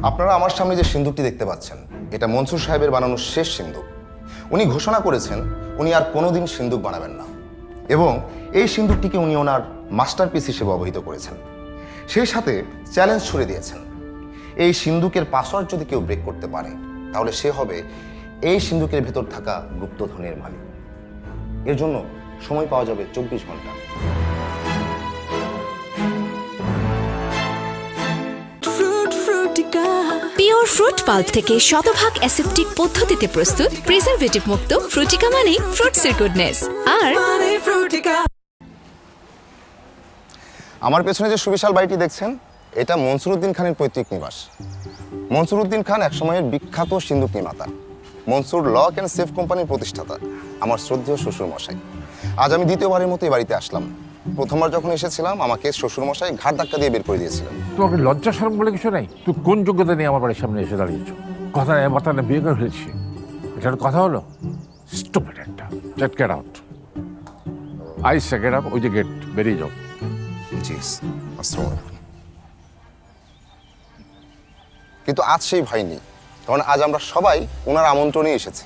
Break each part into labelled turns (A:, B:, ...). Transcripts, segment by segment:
A: আপনারা আমার সামনে যে সিন্দুকটি দেখতে পাচ্ছেন, এটা মনসুর সাহেবের বানানো শেষ সিন্দুক। উনি ঘোষণা করেছেন উনি আর কোনোদিন সিন্দুক বানাবেন না, এবং এই সিন্দুকটিকে উনি ওনার মাস্টারপিস হিসেবে অবহিত করেছেন। সেই সাথে চ্যালেঞ্জ ছুড়ে দিয়েছেন, এই সিন্দুকের পাসওয়ার্ড যদি কেউ ব্রেক করতে পারে তাহলে সে হবে এই সিন্দুকের ভেতর থাকা গুপ্তধনের মালিক। এর জন্য সময় পাওয়া যাবে 24 ঘন্টা।
B: পিওর ফ্রুট পাল্প থেকে শতভাগ অ্যাসেপ্টিক পদ্ধতিতে প্রস্তুত প্রিজারভেটিভ মুক্ত ফ্রুটিকা মানে ফ্রুটসের গুডনেস। আর
A: আমার পেছনে যে সুবিশাল বাড়িটি দেখছেন, এটা মনসুর উদ্দিন খানের পৈতৃক নিবাস। মনসুর উদ্দিন খান একসময়ের বিখ্যাত সিন্দুক নির্মাতা, মনসুর লক অ্যান্ড সেফ কোম্পানির প্রতিষ্ঠাতা, আমার শ্রদ্ধেয় শ্বশুর মশাই। আজ আমি দ্বিতীয়বারের মতো এই বাড়িতে আসলাম। প্রথমবার যখন এসেছিলাম আমাকে শ্বশুর মশাই ঘাট ধাক্কা দিয়ে বের করে দিয়েছিলেন।
C: তোমাকে লজ্জা শরম বলে কিছু নাই? তুই কোন যোগ্যতা নিয়ে আমার বাড়ির সামনে এসে দাঁড়িয়েছ? কথা নেই বার্তা না, বিয়ে করে ফেলেছি। এটার কথা হলো স্টুপিড একটা। Just get out. I say get out. ওই যে গেট, বেরিয়ে যাও।
A: জি, আসসালামু আলাইকুম। কিন্তু আজ সেই ভয় নেই, কারণ আজ আমরা সবাই ওনার আমন্ত্রণে এসেছি।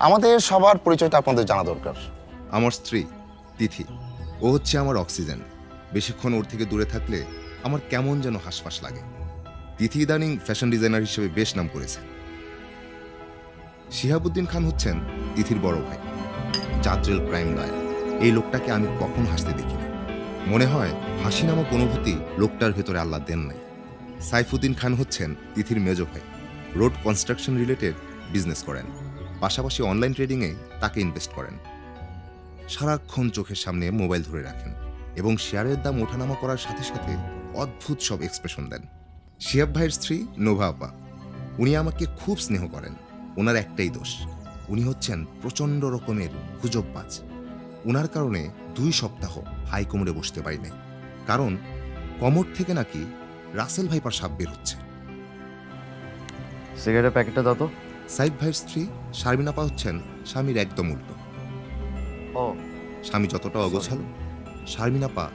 A: আমাদের সবার পরিচয়টা আপনাদের জানা দরকার।
D: আমার স্ত্রী তিথি, ও হচ্ছে আমার অক্সিজেন। বেশিক্ষণ ওর থেকে দূরে থাকলে আমার কেমন যেন হাসফাস লাগে। তিথি ইদানিং ফ্যাশন ডিজাইনার হিসেবে বেশ নাম করেছে। শিহাবুদ্দিন খান হচ্ছেন তিথির বড় ভাই, জাদ্রেল ক্রাইম লয়ার। এই লোকটাকে আমি কখন হাসতে দেখি না। মনে হয় হাসি নামক অনুভূতি লোকটার ভেতরে আল্লাহ দেন নাই। সাইফুদ্দিন খান হচ্ছেন তিথির মেজো ভাই, রোড কনস্ট্রাকশন রিলেটেড বিজনেস করেন, পাশাপাশি অনলাইন ট্রেডিংয়ে তাকে ইনভেস্ট করেন। সারাক্ষণ চোখের সামনে মোবাইল ধরে রাখেন এবং শেয়ারের দাম ওঠানামা করার সাথে সাথে অদ্ভুত সব এক্সপ্রেশন দেন। শিহাব ভাইয়ের স্ত্রী নোভা আপা, উনি আমাকে খুব স্নেহ করেন। ওনার একটাই দোষ, উনি হচ্ছেন প্রচণ্ড রকমের গুজববাজ। ওনার কারণে 2 সপ্তাহ হাই কোমরে বসতে পারি নাই, কারণ কমর থেকে নাকি রাসেল ভাইপার সাপ বের হচ্ছে।
E: সিগারেটের প্যাকেটটা দাও তো।
D: সাইফ ভাইয়ের স্ত্রী শারমিন আপা হচ্ছেন স্বামীর একদম উল্টো।
E: ও,
D: স্বামী যতটা অগোছালো, শারমিন আপা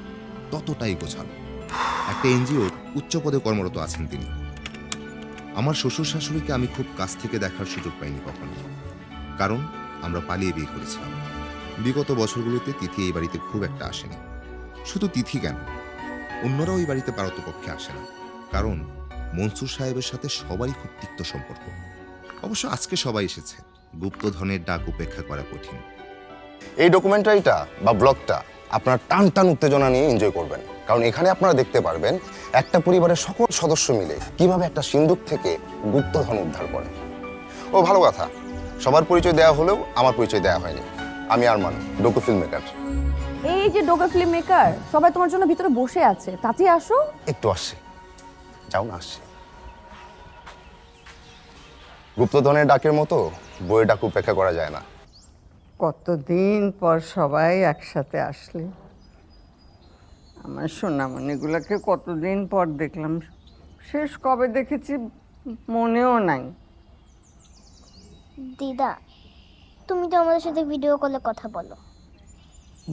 D: ততটাই গোছালো। একটা এনজিওর উচ্চ পদে কর্মরত আছেন তিনি। আমার শ্বশুর শাশুড়িকে আমি খুব কাছ থেকে দেখার সুযোগ পাইনি কখনো, কারণ আমরা পালিয়ে বিয়ে করেছিলাম। বিগত বছরগুলোতে তিথি এই বাড়িতে খুব একটা আসেনি। শুধু তিথি কেন, অন্যরা ওই বাড়িতে পারতপক্ষে আসে না, কারণ মনসুর সাহেবের সাথে সবারই খুব তিক্ত সম্পর্ক। অবশ্য আজকে সবাই এসেছে, গুপ্তধনের ডাক উপেক্ষা করা কঠিন।
A: এই ডকুমেন্টারিটা বা ব্লগটা আপনারা টান টান উত্তেজনা নিয়ে এনজয় করবেন, কারণ এখানে আপনারা দেখতে পারবেন একটা পরিবারের সকল সদস্য মিলে কিভাবে একটা সিন্দুক থেকে গুপ্তধন উদ্ধার করে। ও ভালো কথা, সবার পরিচয় দেওয়া হলেও আমার পরিচয় দেওয়া হয়নি। আমি আরমান, ডকু ফিল্ম মেকার।
F: এই যে ডোগা ফিল্ম মেকার, সবাই তোমার জন্য ভিতরে বসে আছে, তাতে আসো।
A: একটু আসছি, যাও না, আসছি। গুপ্তধনের ডাকের মতো বইয়ের ডাক উপেক্ষা করা যায় না।
G: কতদিন পর সবাই একসাথে আসলে। আমার সোনামণিগুলোকে কতদিন পর দেখলাম, শেষ কবে দেখেছি মনেও নাই।
H: দিদা, তুমি তো আমাদের সাথে ভিডিও কলে কথা বলো।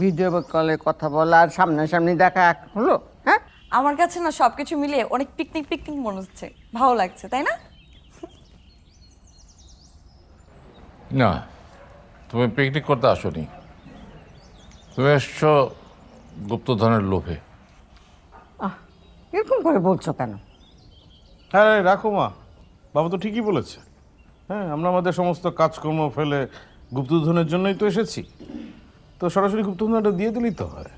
G: ভিডিও কলে কথা বলা আর সামনাসামনি দেখা এক হলো? হ্যাঁ,
I: আমার কাছে না সবকিছু মিলিয়ে অনেক পিকনিক পিকনিক মনে হচ্ছে, ভালো লাগছে, তাই না?
C: না, তুমি পিকনিক করতে আসোনি, তুমি এসছো গুপ্তধনের লোভে।
G: এরকম করে বলছো কেন?
J: হ্যাঁ রাখো মা, বাবা তো ঠিকই বলেছে। হ্যাঁ, আমরা আমাদের সমস্ত কাজকর্ম ফেলে গুপ্তধনের জন্যই তো এসেছি। তো সরাসরি গুপ্তধনটা দিয়ে দিলেই তো হয়।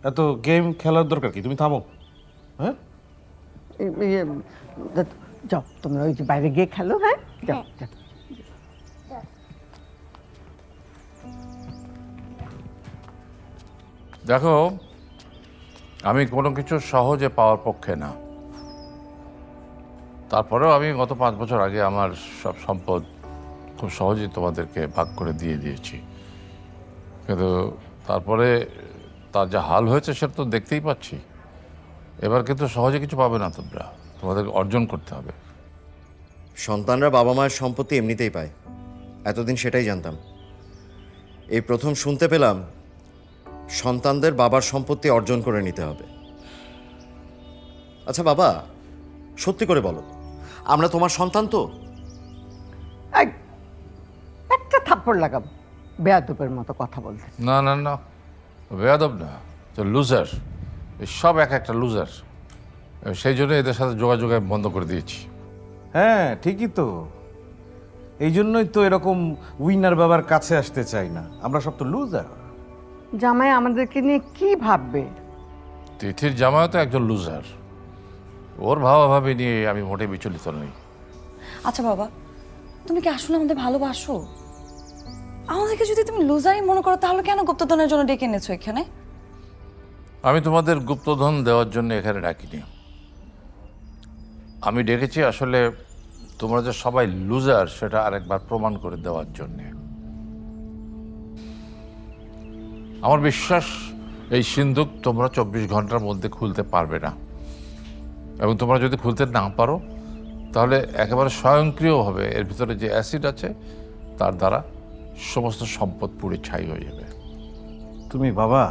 J: এত গেম খেলার দরকার কি? তুমি থামো। হ্যাঁ,
G: যাও তোমরা ওই যে বাইরে গিয়ে খেলো। হ্যাঁ, যাও যাও।
C: দেখো, আমি কোনো কিছু সহজে পাওয়ার পক্ষে না। তারপরেও আমি গত 5 বছর আগে আমার সব সম্পদ খুব সহজেই তোমাদেরকে ভাগ করে দিয়ে দিয়েছি। কিন্তু তারপরে তার যা হাল হয়েছে সেটা তো দেখতেই পাচ্ছি। এবার কিন্তু সহজে কিছু পাবে না, তোমরা তোমাদের অর্জন করতে হবে।
E: সন্তানরা বাবা মায়ের সম্পত্তি এমনিতেই পায়, এতদিন সেটাই জানতাম। এই প্রথম শুনতে পেলাম সন্তানদের বাবার সম্পত্তি অর্জন করে নিতে হবে। আচ্ছা বাবা, সত্যি করে বলো, আমরা তোমার সন্তান তো।
G: এই, একটা থাপ্পড় লাগাবো বেয়াদবের মতো কথা বলতে।
C: না না না, বেয়াদব না, তো লুজার, সব এক একটা লুজার। সেই জন্য এদের সাথে যোগাযোগ আমি বন্ধ করে দিয়েছি।
J: হ্যাঁ ঠিকই তো, এই জন্যই তো এরকম উইনার বাবার কাছে আসতে চাই না, আমরা সব তো লুজার।
G: জামাই আমাদেরকে নিয়ে কি ভাববে?
C: তিথির জামাইও তো একজন লুজার, ওর ভাবাভাবি নিয়ে আমি মোটেই বিচলিত নই।
I: আচ্ছা বাবা, তুমি কি আসলে আমাদের ভালোবাসো? আমাদেরকে যদি তুমি লুজারই মনে করো, তাহলে কেন গুপ্তধনের জন্য ডেকে এনেছো এখানে?
C: আমি তোমাদের গুপ্তধন দেওয়ার জন্য এখানে ডাকিনি, আমি ডেকেছি আসলে তোমরা যে সবাই লুজার সেটা আরেকবার প্রমাণ করে দেওয়ার জন্যে। আমার বিশ্বাস এই সিন্দুক তোমরা 24 ঘন্টার মধ্যে খুলতে পারবে না, এবং তোমরা যদি খুলতে না পারো তাহলে একেবারে স্বয়ংক্রিয়ভাবে এর ভিতরে যে অ্যাসিড আছে তার দ্বারা সমস্ত সম্পদ পুড়ে ছাই হয়ে যাবে।
J: তুমি বাবা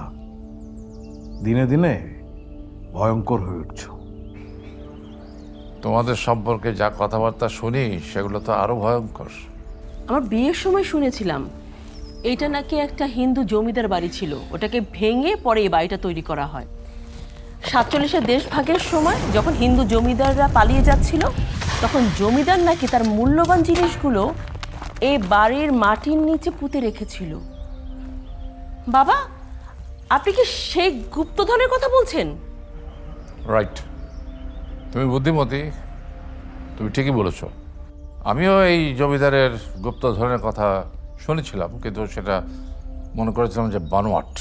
J: দিনে দিনে ভয়ঙ্কর হয়ে উঠছো।
C: তোমাদের সম্পর্কে যা কথাবার্তা শুনি সেগুলো তো আরো ভয়ঙ্কর।
K: আমার বিয়ের সময় শুনেছিলাম এটা নাকি একটা হিন্দু জমিদার বাড়ি ছিল, ওটাকে ভেঙে পরে এই বাড়িটা তৈরি করা হয়। 47-এর দেশভাগের সময় যখন হিন্দু জমিদাররা পালিয়ে যাচ্ছিল, তখন জমিদার নাকি তার মূল্যবান জিনিসগুলো এই বাড়ির মাটির নিচে পুঁতে রেখেছিল। বাবা, আপনি কি সেই গুপ্তধনের কথা বলছেন?
C: রাইট, তুমি বুদ্ধিমতী, তুমি ঠিকই বলেছ। আমিও এই জমিদারের গুপ্তধনের কথা শুনেছিলাম, কিন্তু সেটা মনে করেছিলাম যে বানোয়াট।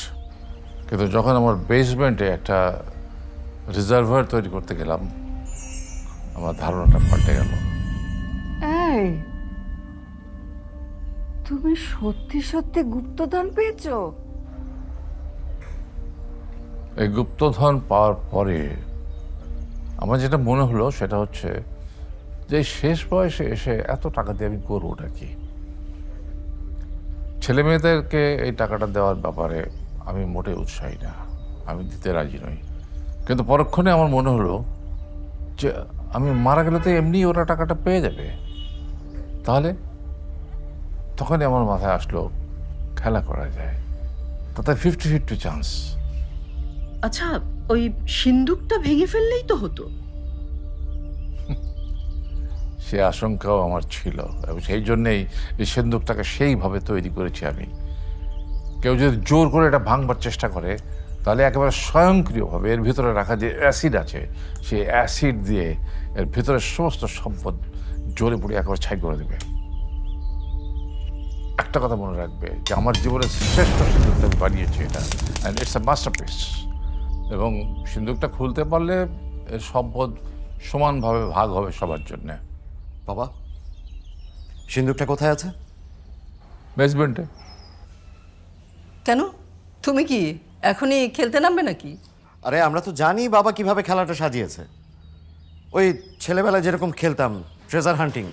C: কিন্তু যখন আমার বেসমেন্টে একটা রিজার্ভার তৈরি করতে গেলাম, আমার ধারণাটা পাল্টে গেল।
G: এই, তুমি সত্যি সত্যি গুপ্তধন পেয়েছো?
C: এই গুপ্তধন পাওয়ার পরে আমার যেটা মনে হলো সেটা হচ্ছে যে শেষ বয়সে এসে এত টাকা দিয়ে আমি করবোটা কি। ছেলে মেয়েদেরকে এই টাকাটা দেওয়ার ব্যাপারে আমি মোটেই উৎসাহী না, আমি দিতে রাজি নই। কিন্তু পরক্ষণে আমার মনে হলো যে আমি মারা গেলে তো এমনি ওরা টাকাটা পেয়ে যাবে, তাহলে তখনই আমার মাথায় আসলো খেলা করা যায়, তাতে 50-50 চান্স।
K: আচ্ছা, ওই সিন্দুকটা ভেঙে ফেললেই তো হতো।
C: সে আশঙ্কাও আমার ছিল, এবং সেই জন্যেই এই সিন্দুকটাকে সেইভাবে তৈরি করেছি আমি। কেউ যদি জোর করে এটা ভাঙবার চেষ্টা করে তাহলে একেবারে স্বয়ংক্রিয়ভাবে এর ভিতরে রাখা যে অ্যাসিড আছে সেই অ্যাসিড দিয়ে এর ভিতরে সমস্ত সম্পদ জ্বলে পুড়ে একেবারে ছাই করে দেবে। একটা কথা মনে রাখবে যে আমার জীবনের শ্রেষ্ঠ সিন্দুকটা আমি বানিয়েছি এটা, অ্যান্ড ইটস এ মাস্টারপিস। এবং সিন্দুকটা খুলতে পারলে এর সম্পদ সমানভাবে ভাগ হবে সবার জন্যে।
E: বাবা, সিন্দুকটা কোথায় আছে?
C: বেসমেন্টে।
K: কেন, তুমি কি এখনই খেলতে নামবে নাকি?
E: আরে আমরা তো জানি বাবা কিভাবে খেলাটা সাজিয়েছে। ওই ছেলেবেলায় যেরকম খেলতাম ট্রেজার হান্টিং,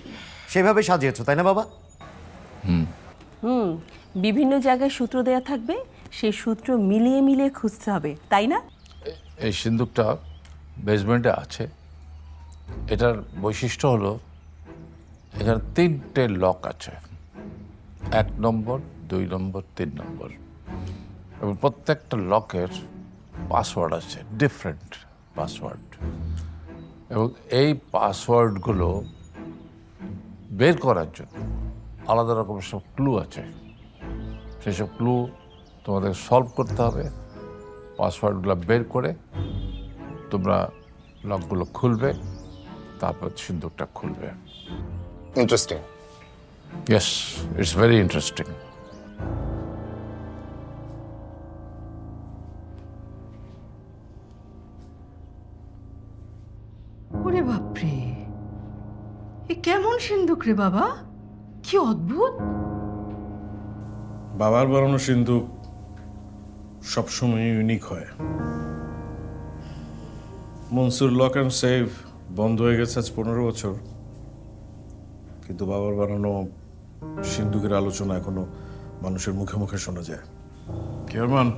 E: সেইভাবে সাজিয়েছো তাই না বাবা?
K: বিভিন্ন জায়গায় সূত্র দেয়া থাকবে, সেই সূত্র মিলিয়ে মিলিয়ে খুঁজতে হবে, তাই না?
C: এই সিন্দুকটা বেসমেন্টে আছে। এটার বৈশিষ্ট্য হলো এখানে 3টে লক আছে, 1 নম্বর, 2 নম্বর, 3 নম্বর, এবং প্রত্যেকটা লকের পাসওয়ার্ড আছে, ডিফারেন্ট পাসওয়ার্ড। এবং এই পাসওয়ার্ডগুলো বের করার জন্য আলাদা রকম সব ক্লু আছে। সেসব ক্লু তোমাদের সলভ করতে হবে। পাসওয়ার্ডগুলো বের করে তোমরা লকগুলো খুলবে, তারপর সিন্দুকটা খুলবে।
A: Interesting.
C: Yes, it's very interesting.
K: ওরে বাপরে, এ কেমন সিন্দুক রে বাবা, কি অদ্ভুত!
J: বাবার বানানো সিন্ধুক সবসময় ইউনিক হয়। মনসুর লক অ্যান্ড সেভ বন্ধ হয়ে গেছে আজ 15 বছর, কিন্তু বাবার বানানো সিন্ধুকের আলোচনা এখনো মানুষের মুখে মুখে শোনা যায়। কেয়ারমান,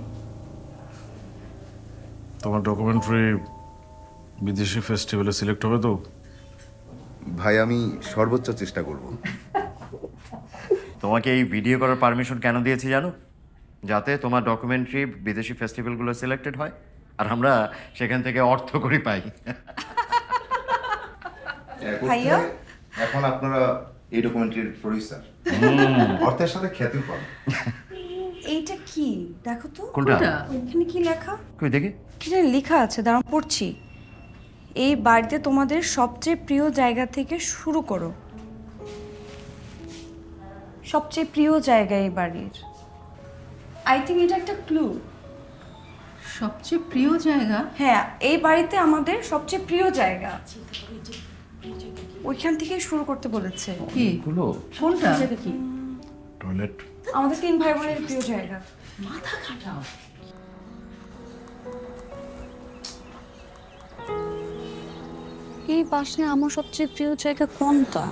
J: তোমার ডকুমেন্টারি বিদেশি ফেস্টিভ্যালে সিলেক্ট হবে তো?
D: ভাই আমি সর্বোচ্চ চেষ্টা করব।
E: তোমাকে এই ভিডিও করার পারমিশন কেন দিয়েছি জানো? যাতে তোমার ডকুমেন্টারি বিদেশি ফেস্টিভ্যালগুলো সিলেক্টেড হয় আর আমরা সেখান থেকে অর্থ করি পাই।
I: ভাইয়া?
A: এখন আপনারা এই ডকুমেন্টারির প্রডিউসার, অর্থের সাথে খ্যাতিও পাবেন।
I: এইটা কি দেখো তো,
E: কোনটা?
I: এখানে কি লেখা?
E: কই দেখি।
I: কি জানি লেখা আছে, দাঁড়াও পড়ছি। এই বাড়িতে তোমাদের সবচেয়ে প্রিয় জায়গা থেকে শুরু করো। সবচেয়ে প্রিয় জায়গা এই বাড়ির। আই থিঙ্ক এটা একটা ক্লু।
K: সবচেয়ে প্রিয় জায়গা?
I: হ্যাঁ, এই বাড়িতে আমাদের সবচেয়ে প্রিয় জায়গা ওইখান থেকে শুরু করতে বলেছে।
K: কি কোনটা? কি
J: টয়লেট।
I: আমাদের 3 ভাই বোনের প্রিয় জায়গা।
K: মাথা খাটাও।
F: এই পাশে আমার সবচেয়ে প্রিয় জায়গা কোনটা?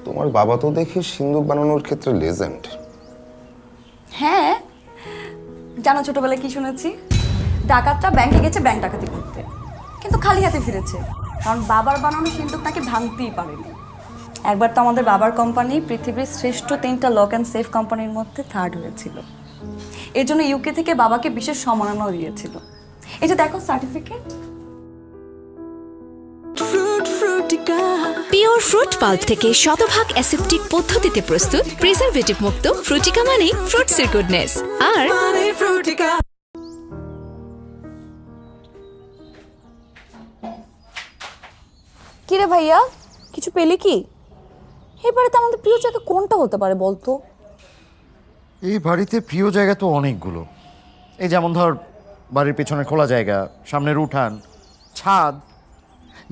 A: তোমার বাবা তো দেখি সিন্দুক বানানোর ক্ষেত্রে লেজেন্ড।
I: হ্যাঁ, জানো ছোটবেলায় কি শুনেছি? ডাকাতরা ব্যাংকে গেছে ব্যাংক ডাকাতি করতে, কিন্তু খালি হাতে ফিরেছে, কারণ বাবার বানানো সিন্দুক তাকে ভাঙতেই পারেনি। একবার তো আমাদের বাবার কোম্পানি পৃথিবীর শ্রেষ্ঠ 3টা লক অ্যান্ড সেফ কোম্পানির মধ্যে 3rd হয়েছিল। এর জন্য ইউকে থেকে বাবাকে বিশেষ সম্মাননাও দিয়েছিল। এই যে দেখো সার্টিফিকেট।
B: পিওর ফ্রুট পাল্প থেকে শতভাগ অ্যাসেপ্টিক পদ্ধতিতে প্রস্তুত প্রিজারভেটিভ মুক্ত ফ্রুটিকা মানে ফ্রুটসের গুডনেস। আর
F: কিরে ভাইয়া, কিছু পেলি কি? এই বাড়িতে আমাদের প্রিয় জায়গা কোনটা হতে পারে বলতো?
E: এই বাড়িতে প্রিয় জায়গা তো অনেকগুলো। এই যেমন ধর বাড়ির পেছনে খোলা জায়গা, সামনের উঠান, ছাদ,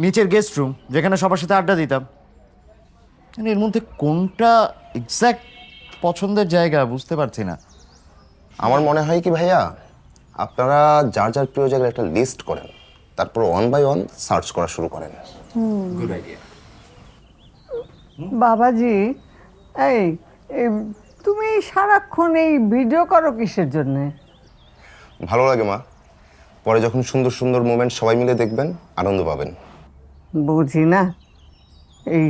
E: নিচের গেস্ট রুম যেখানে সবার সাথে আড্ডা দিতাম। মানে এর মধ্যে কোনটা এক্স্যাক্ট পছন্দের জায়গা বুঝতে পারছি না।
A: আমার মনে হয় কি ভাইয়া, আপনারা যার যার প্রিয় জায়গার একটা লিস্ট করেন, তারপর 1 বাই 1 সার্চ করা শুরু করেন। Good idea.
G: বাবাজি, এই এই তুমি সারাক্ষণ এই ভিডিও করো কিসের জন্য?
A: ভালো লাগে মা, পরে যখন সুন্দর সুন্দর মোমেন্ট সবাই মিলে দেখবেন আনন্দ পাবেন।
G: বুঝি না এই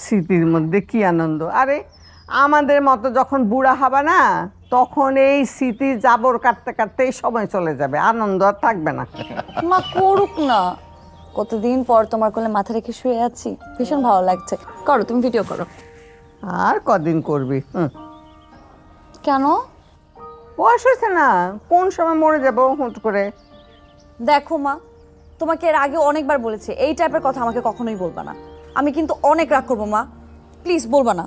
G: স্মৃতির মধ্যে কি আনন্দ। আরে আমাদের মতো যখন বুড়া হবে না, তখন এই স্মৃতি জাবর কাটতে কাটতেই সময় চলে যাবে, আনন্দ আর থাকবে না।
F: মা করুক না, কতদিন পর তোমার কোলে মাথা রেখে শুয়ে আছি, ভীষণ ভালো লাগছে। করো, তুমি ভিডিও করো।
G: আর কদিন করবি?
F: কেন?
G: বয়স হয়েছে না, কোন সময় মরে যাবো হুট করে।
F: দেখো মা, তোমাকে এর আগে অনেকবার বলেছি এই টাইপের কথা আমাকে কখনোই বলবা না। আমি কিন্তু অনেক রাগ করবো মা, প্লিজ বলবা না।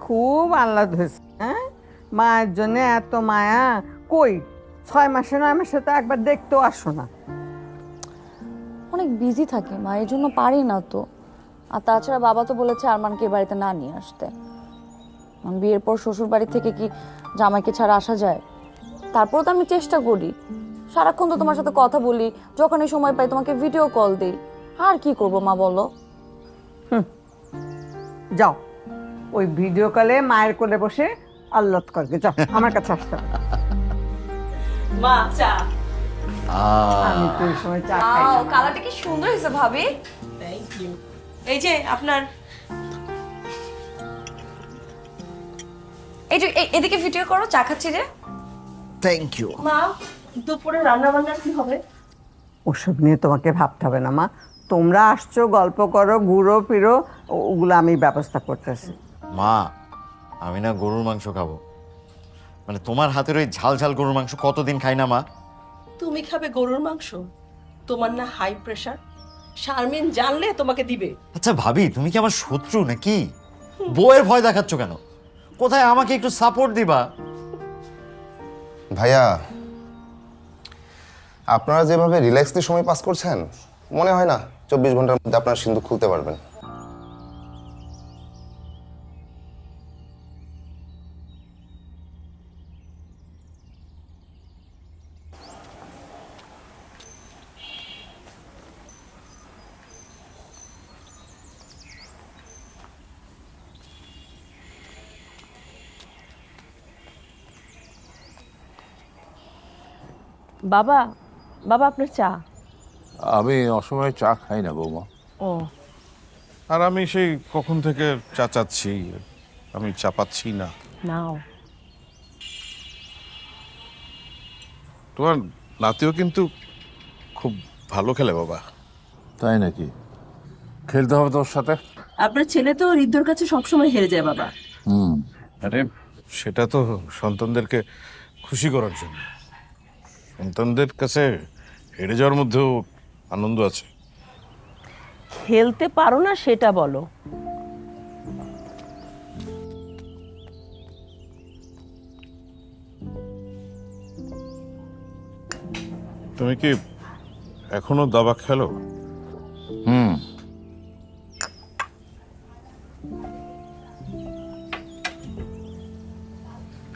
G: খুব আহ্লাদ হয়েছে, হ্যাঁ? মায়ের জন্য এত মায়া। কই 6 মাসে 9 মাসে তো একবার দেখতেও আসো না।
F: অনেক বিজি থাকি মা, এর জন্য পারি না তো। আর তাছাড়া বাবা তো বলেছে আরমানকে এ বাড়িতে না নিয়ে আসতে। বিয়ের পর শ্বশুর বাড়ি থেকে কি জামাইকে ছাড়া আসা যায়? তারপর তো আমি চেষ্টা করি, সারাক্ষণ তো তোমার সাথে কথা বলি, যখনই সময় পাই তোমাকে ভিডিও কল দিই। আর কি করবো মা বলো?
G: যাও ওই ভিডিও কলে মায়ের কোলে বসে আল্লাদ করবে, যাও আমার কাছে আসতে হবে।
K: মা চা।
G: আমি তো ওই সময় চা খাই না।
I: কালারটা কি সুন্দর হয়েছে ভাবি।
K: Thank you. এই যে আপনার,
I: এই যে এদিকে ভিডিও করো, চা খাচ্ছি যে।
E: Thank you.
K: মা দুপুরে রান্না বান্না কি হবে?
G: ওসব নিয়ে তোমাকে ভাবতে হবে না মা, তোমরা আসছো, গল্প করো, ঘুরো ফিরো, ওগুলো আমি ব্যবস্থা করতেছি।
E: মা আমি না গরুর মাংস খাবো। মানে তোমার হাতের ওই ঝাল ঝাল গরুর মাংস কতদিন খাই না মা।
K: তুমি খাবে গরুর মাংস? তোমার না হাই প্রেশার? শারমিন জানলে তোমাকে দিবে।
E: আচ্ছা ভাবি, তুমি কি আমার শত্রু নাকি? বউয়ের ভয় দেখাচ্ছ কেন? কোথায় আমাকে একটু সাপোর্ট দিবা।
A: ভাইয়া, আপনারা যেভাবে রিল্যাক্সলি সময় পাস করছেন, মনে হয় না 24 ঘন্টার মধ্যে আপনারা সিন্দুক খুলতে পারবেন।
K: বাবা বাবা আপনার চা।
C: আমি অসময়ে চা খাই না বৌমা।
K: ও
J: আর আমি সেই কখন থেকে চা চাচ্ছি, আমি চা পাচ্ছি না।
K: নাও।
J: তোমার নাতিও কিন্তু খুব ভালো খেলে বাবা।
C: তাই নাকি? খেলতে হবে তোর সাথে।
K: আপনার ছেলে তো ঋদ্ধর কাছে সবসময় হেরে যায় বাবা।
J: আরে সেটা তো সন্তানদেরকে খুশি করার জন্য। সন্তানদের কাছে হেরে যাওয়ার মধ্যেও আনন্দ আছে।
K: খেলতে পারো না সেটা বলো।
J: তুমি কি এখনো দাবা খেলো?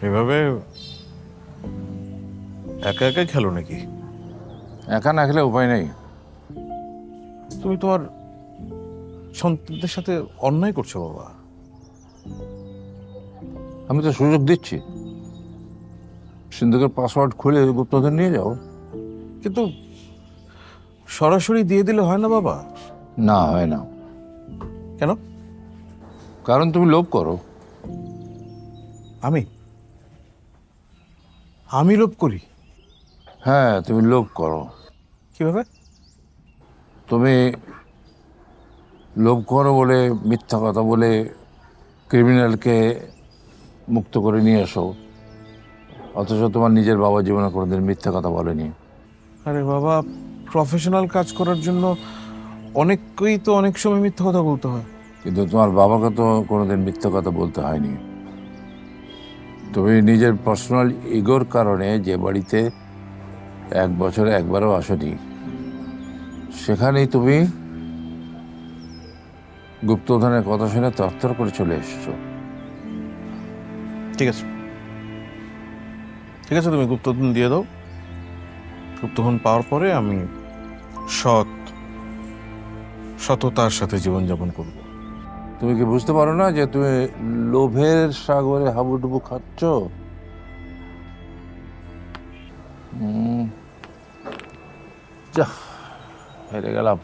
J: এভাবে একা একাই খেলো নাকি?
C: একা না খেলে উপায় নেই।
J: তুমি তোমার সন্তানদের সাথে অন্যায় করছো বাবা।
C: আমি তো সুযোগ দিচ্ছি, সিন্ধুকের পাসওয়ার্ড খুলে গুপ্তধন নিয়ে যাও।
J: কিন্তু সরাসরি দিয়ে দিলে হয় না বাবা?
C: না, হয় না।
J: কেন?
C: কারণ তুমি লোভ করো।
J: আমি লোভ করি?
C: হ্যাঁ, তুমি লোভ করো।
J: কিভাবে?
C: তুমি লোভ করো বলে, মিথ্যা কথা বলে ক্রিমিনালকে মুক্ত করে নিয়ে আসো, অথচ তোমার নিজের বাবা জীবনে কোনোদিন মিথ্যা কথা বলেনি।
J: আরে বাবা, প্রফেশনাল কাজ করার জন্য অনেককেই তো অনেক সময় মিথ্যা কথা বলতে হয়।
C: কিন্তু তোমার বাবাকে তো কোনোদিন মিথ্যা কথা বলতে হয়নি। তুমি নিজের পার্সোনাল ইগোর কারণে যে বাড়িতে 1 বছরে একবারও আসনি, সেখানেই তুমি গুপ্তধনের কথা শুনে তরতর করে চলে এসেছো।
J: ঠিক আছে, ঠিক আছে, তুমি গুপ্তধন দিয়ে দাও। গুপ্তধন পাওয়ার পরে আমি সততার সাথে জীবনযাপন করব।
C: তুমি কি বুঝতে পারো না যে তুমি লোভের সাগরে হাবুডুবু খাচ্ছ? যা, হেরে গেলাম।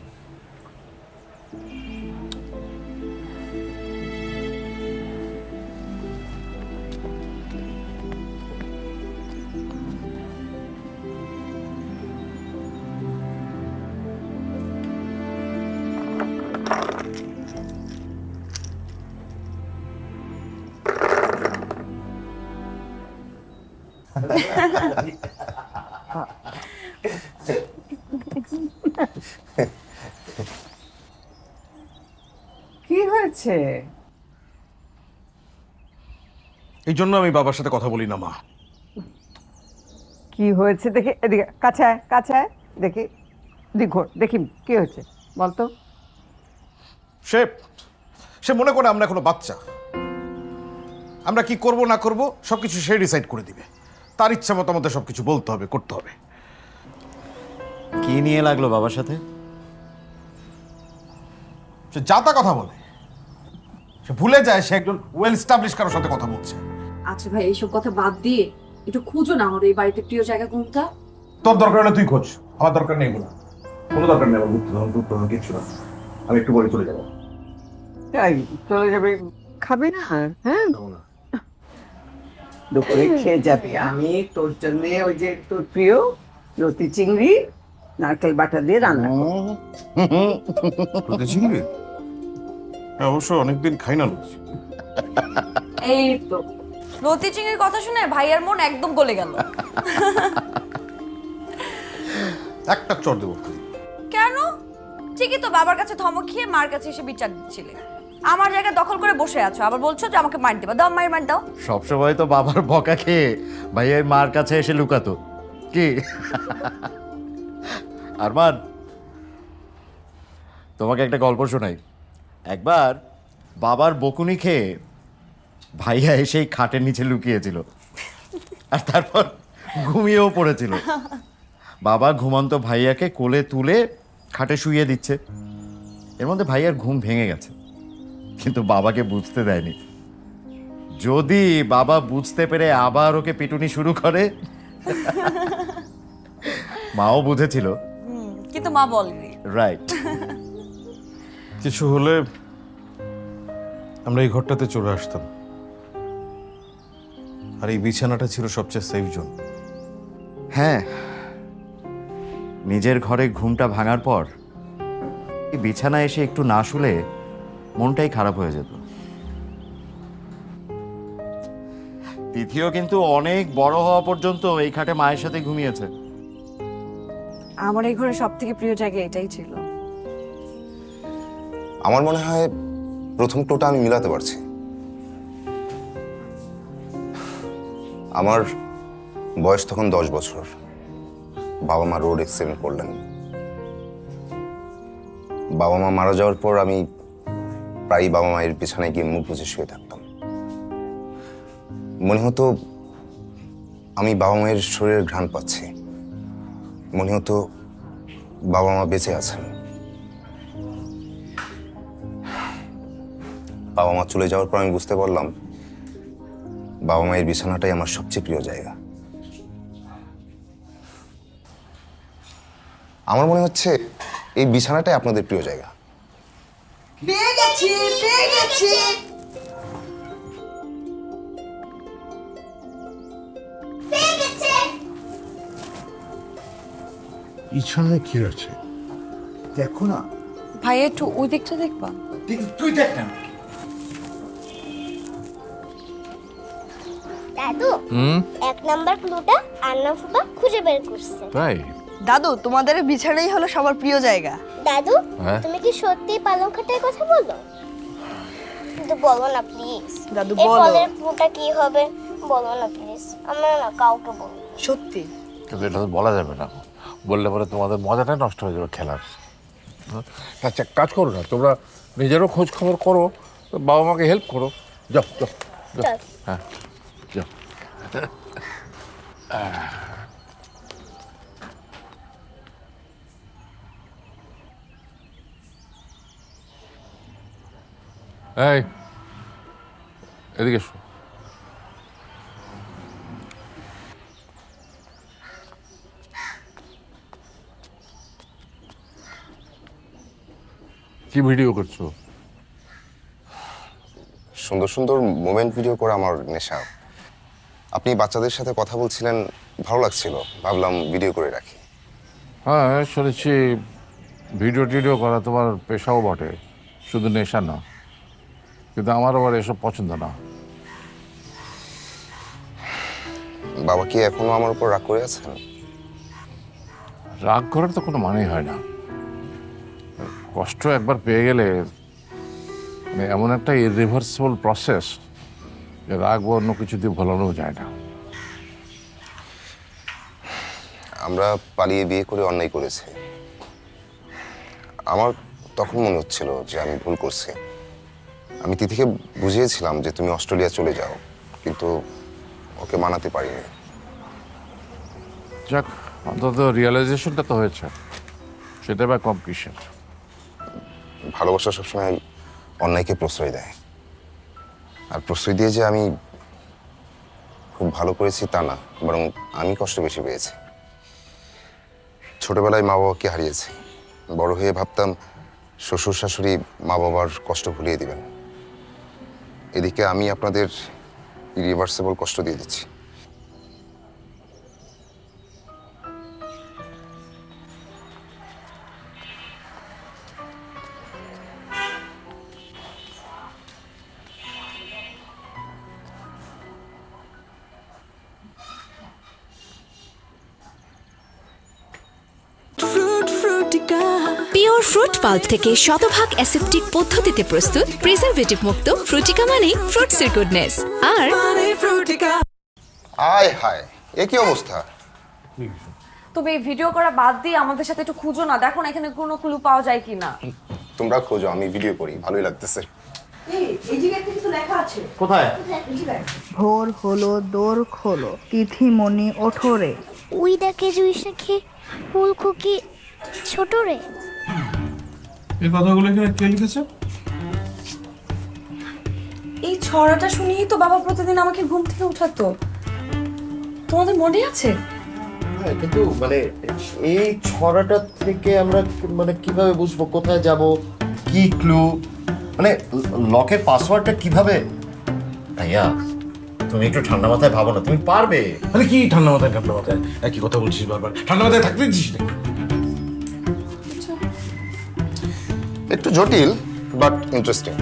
G: কি হয়েছে?
J: এই জন্য আমি বাবার সাথে কথা বলি না মা।
G: কি হয়েছে দেখি, এদিকে কাছে আয়, কাছে আয়, দেখি দেখি কি হয়েছে বলতো।
J: সে মনে করে আমরা এখনো বাচ্চা, আমরা কি করব না করব সবকিছু সে ডিসাইড করে দিবে। তার ইচ্ছা মতো আমাদের সবকিছু বলতে হবে, করতে হবে।
E: কি নিয়ে লাগলো বাবার সাথে?
J: সে যা তা কথা বলে, সে ভুলে যায় সে একজন ওয়েল এস্টাবলিশ কারোর সাথে কথা বলছে।
I: আচ্ছা ভাই, এইসব কথা বাদ দিয়ে একটু খুঁজো না আমার এই বাড়িতে প্রিয় জায়গা কোনটা।
J: তোর দরকার হলে তুই খোঁজ, আমার দরকার নেই। কোনো দরকার নেই আমার গুপ্তধন কিছু না। আমি একটু পরে চলে যাবো।
G: তাই চলে যাবে? খাবি না? হ্যাঁ, দুপুরে খেয়ে যাবি। আমি তোর জন্য ওই যে তোর প্রিয় লতি চিংড়ি নারকেল বাটা দিয়ে রান্না করব।
J: লতি চিংড়ি? হ্যাঁ, অবশ্য অনেকদিন খাই না লতি।
I: এই তো লতি চিংড়ির কথা শুনে ভাইয়ার মন একদম গলে গেল।
J: একটা চড় দেবো।
I: কেন? ঠিকই তো, বাবার কাছে ধমক খেয়ে মার কাছে এসে বিচার দিচ্ছিলে। আমার জায়গা দখল করে বসে আছো, আবার বলছো যে আমাকে মার দিবা। দাও মার দাও।
E: সবসময় তো বাবার বকা খেয়ে ভাইয়া মার কাছে এসে লুকাতো কি? আরমান, তোমাকে একটা গল্প শোনাই। একবার বাবার বকুনি খেয়ে ভাইয়া এসেই খাটের নিচে লুকিয়েছিল, আর তারপর ঘুমিয়েও পড়েছিল। বাবা ঘুমন্ত ভাইয়াকে কোলে তুলে খাটে শুইয়ে দিচ্ছে। এর মধ্যে ভাইয়ার ঘুম ভেঙে গেছে, কিন্তু বাবাকে বুঝতে দেয়নি। যদি বাবা বুঝতে পেরে আবার ওকে পিটুনি শুরু করে, মাও বুঝেছিল।
I: কিন্তু মা বলেনি।
E: রাইট।
J: কিছু হলে আমরা এই ঘরটাতে চলে আসতাম, আর এই বিছানাটা ছিল সবচেয়ে সেফ জোন।
E: হ্যাঁ, নিজের ঘরে ঘুমটা ভাঙার পর এই বিছানায় এসে একটু না শুলে মনটাই খারাপ হয়ে যেত। তিথিও কিন্তু অনেক বড় হওয়া পর্যন্ত এই খাটে মায়ের সাথে ঘুমিয়েছে।
I: আমার এই ঘরে সব থেকে প্রিয় জায়গা এটাই ছিল।
A: আমার মনে হয় প্রথম ক্লুটা আমি মিলাতে পারছি। আমার বয়স তখন 10 বছর। বাবা মা রোড অ্যাক্সিডেন্ট করলেন। বাবা মা মারা যাওয়ার পর আমি প্রায়ই বাবা মায়ের বিছানায় গিয়ে মুখ বুজে শুয়ে থাকতাম। মনে হতো আমি বাবা মায়ের শরীরের ঘ্রাণ পাচ্ছি। মনে হতো বাবা মা বেঁচে আছেন। বাবা মা চলে যাওয়ার পর আমি বুঝতে পারলাম বাবা মায়ের বিছানাটাই আমার সবচেয়ে প্রিয় জায়গা। আমার মনে হচ্ছে এই বিছানাটাই আপনাদের প্রিয় জায়গা।
I: পেয়ে গেছি, পেয়ে গেছি।
J: পিছনে কি আছে?
E: দেখো না।
F: ভাই একটু ওই দিকটা দেখবা।
E: তুই দেখ না।
H: দাদু 1 নাম্বার ক্লুটা আন্না ফুপা খুঁজে বের করছে।
C: তাই?
I: দাদু, তোমাদের বিছানাই হলো সবার প্রিয় জায়গা।
H: দাদু
C: হ্যাঁ?
H: তুমি কি সত্যি পালং খাটের কথা বলো? কিন্তু বলো না প্লিজ।
I: দাদু,
H: এই
I: বলো।
H: ফলের ক্লুটা কি হবে বলো না প্লিজ। আমরা না কাউকে বলবো।
I: সত্যি?
C: কিন্তু এটা তো বলা যাবে না, বললে পরে তোমাদের মজাটাই নষ্ট হয়ে যাবে খেলার। আচ্ছা, কাজ করো না, তোমরা নিজেরও খোঁজ খবর করো, বাবা মাকে হেল্প করো। যাও যাও যাও।
H: চল।
C: হ্যাঁ যাও। এই এদিকে এসো। কি ভিডিও করছো?
A: সুন্দর সুন্দর মোমেন্ট ভিডিও করা আমার নেশা। আপনি বাচ্চাদের সাথে কথা বলছিলেন, ভালো লাগছিল, ভাবলাম ভিডিও করে রাখি।
C: হ্যাঁ, শুনেছি ভিডিও টিডিও করা তোমার পেশাও বটে, শুধু নেশা না। কিন্তু আমার আবার এসব পছন্দ না।
A: বাবা কি এখনো আমার উপর রাগ করে আছেন?
C: রাগ করার তো কোনো মানেই হয় না। কষ্ট একবার পেয়ে গেলে মানে এমন একটা ইরিভার্সিবল প্রসেস যে রাগ বা অন্য কিছু দিয়ে ভোলানো যায় না।
A: আমরা পালিয়ে বিয়ে করে অন্যায় করেছি। আমার তখন মনে হচ্ছিল যে আমি ভুল করছি। আমি তিথিকে বুঝিয়েছিলাম যে তুমি অস্ট্রেলিয়া চলে যাও, কিন্তু ওকে মানাতে পারিনি।
C: যাক, অন্তত রিয়েলাইজেশনটা তো হয়েছে, সেটা বা কম কিসের।
A: ভালোবাসা সবসময় অন্যায়কে প্রশ্রয় দেয়, আর প্রশ্রয় দিয়ে যে আমি খুব ভালো করেছি তা না, বরং আমি কষ্ট বেশি পেয়েছি। ছোটবেলায় মা বাবাকে হারিয়েছি। বড় হয়ে ভাবতাম শ্বশুর শাশুড়ি মা বাবার কষ্ট ভুলিয়ে দিবেন। এদিকে আমি আপনাদের ইরিভার্সিবল কষ্ট দিয়ে দিচ্ছি।
B: পিওর ফ্রুট পাল্প থেকে শতভাগ অ্যাসেপ্টিক পদ্ধতিতে প্রস্তুত প্রিজারভেটিভ মুক্ত ফ্রুটিকা মানে ফ্রুটসের গুডনেস। আর
A: আয় হায়, এ কি অবস্থা?
F: তবে এই ভিডিও করা বাদ দিয়ে আমাদের সাথে একটু খুঁজো না, দেখো না এখানে কোনো ক্লু পাওয়া যায় কিনা।
A: তোমরা খোঁজো, আমি ভিডিও করি, ভালোই লাগতেছে।
E: কোথায়?
L: ভোর হলো দোর খোলো, তিথিমণি ওঠো রে।
H: উই ডাকে জুই শাখে ফুল খুকি ছোট রে।
J: এই কথাগুলো এখানে কে লিখেছে?
F: এই ছড়াটা শুনিয়েই তো বাবা প্রতিদিন আমাকে ঘুম থেকে উঠাতো। তোমাদের মনে আছে?
E: হ্যাঁ, কিন্তু মানে এই ছড়াটা থেকে আমরা মানে কিভাবে বুঝবো কোথায় যাব, কি ক্লু, মানে লকের পাসওয়ার্ডটা কিভাবে? ভাইয়া তুমি একটু ঠান্ডা মাথায় ভাবো না, তুমি পারবে।
J: আরে কি ঠান্ডা মাথায় একই কথা বলছিস বারবার, ঠান্ডা মাথায় থাকতে দিস না।
A: একটু জটিল বাট ইন্টারেস্টিং।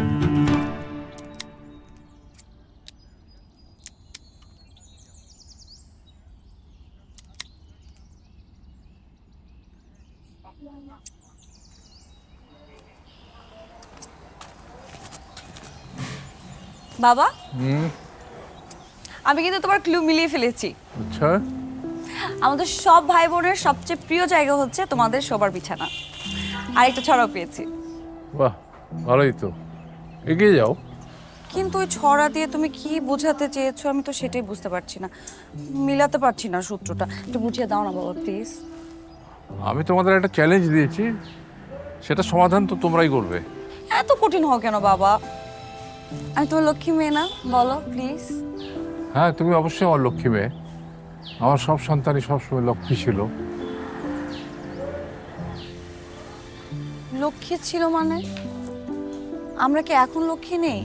I: বাবা, আমি কিন্তু তোমার ক্লু মিলিয়ে ফেলেছি।
C: আচ্ছা,
I: আমাদের সব ভাই বোনের সবচেয়ে প্রিয় জায়গা হচ্ছে তোমাদের শোবার বিছানা। আর একটা ছড়াও পেয়েছি।
C: বাহ, ভালোই তো, এগিয়ে যাও।
I: কিন্তু ওই ছড়া দিয়ে তুমি কি বোঝাতে চেয়েছো আমি তো সেটাই বুঝতে পারছি না, মিলাতে পারছি না সূত্রটা। একটু বুঝিয়ে দাও না বাবা প্লিজ।
C: আমি তোমাদের একটা চ্যালেঞ্জ দিয়েছি, সেটা সমাধান তো তোমরাই করবে।
I: এত কঠিন হও কেন বাবা? আমি তোমার লক্ষ্মী মেয়ে না, বলো প্লিজ।
C: হ্যাঁ, তুমি অবশ্যই আমার লক্ষ্মী মেয়ে। আমার সব সন্তানই সবসময় লক্ষ্মী ছিল।
I: লক্ষ্মী ছিল মানে? আমরা কি এখন লক্ষ্মী নেই?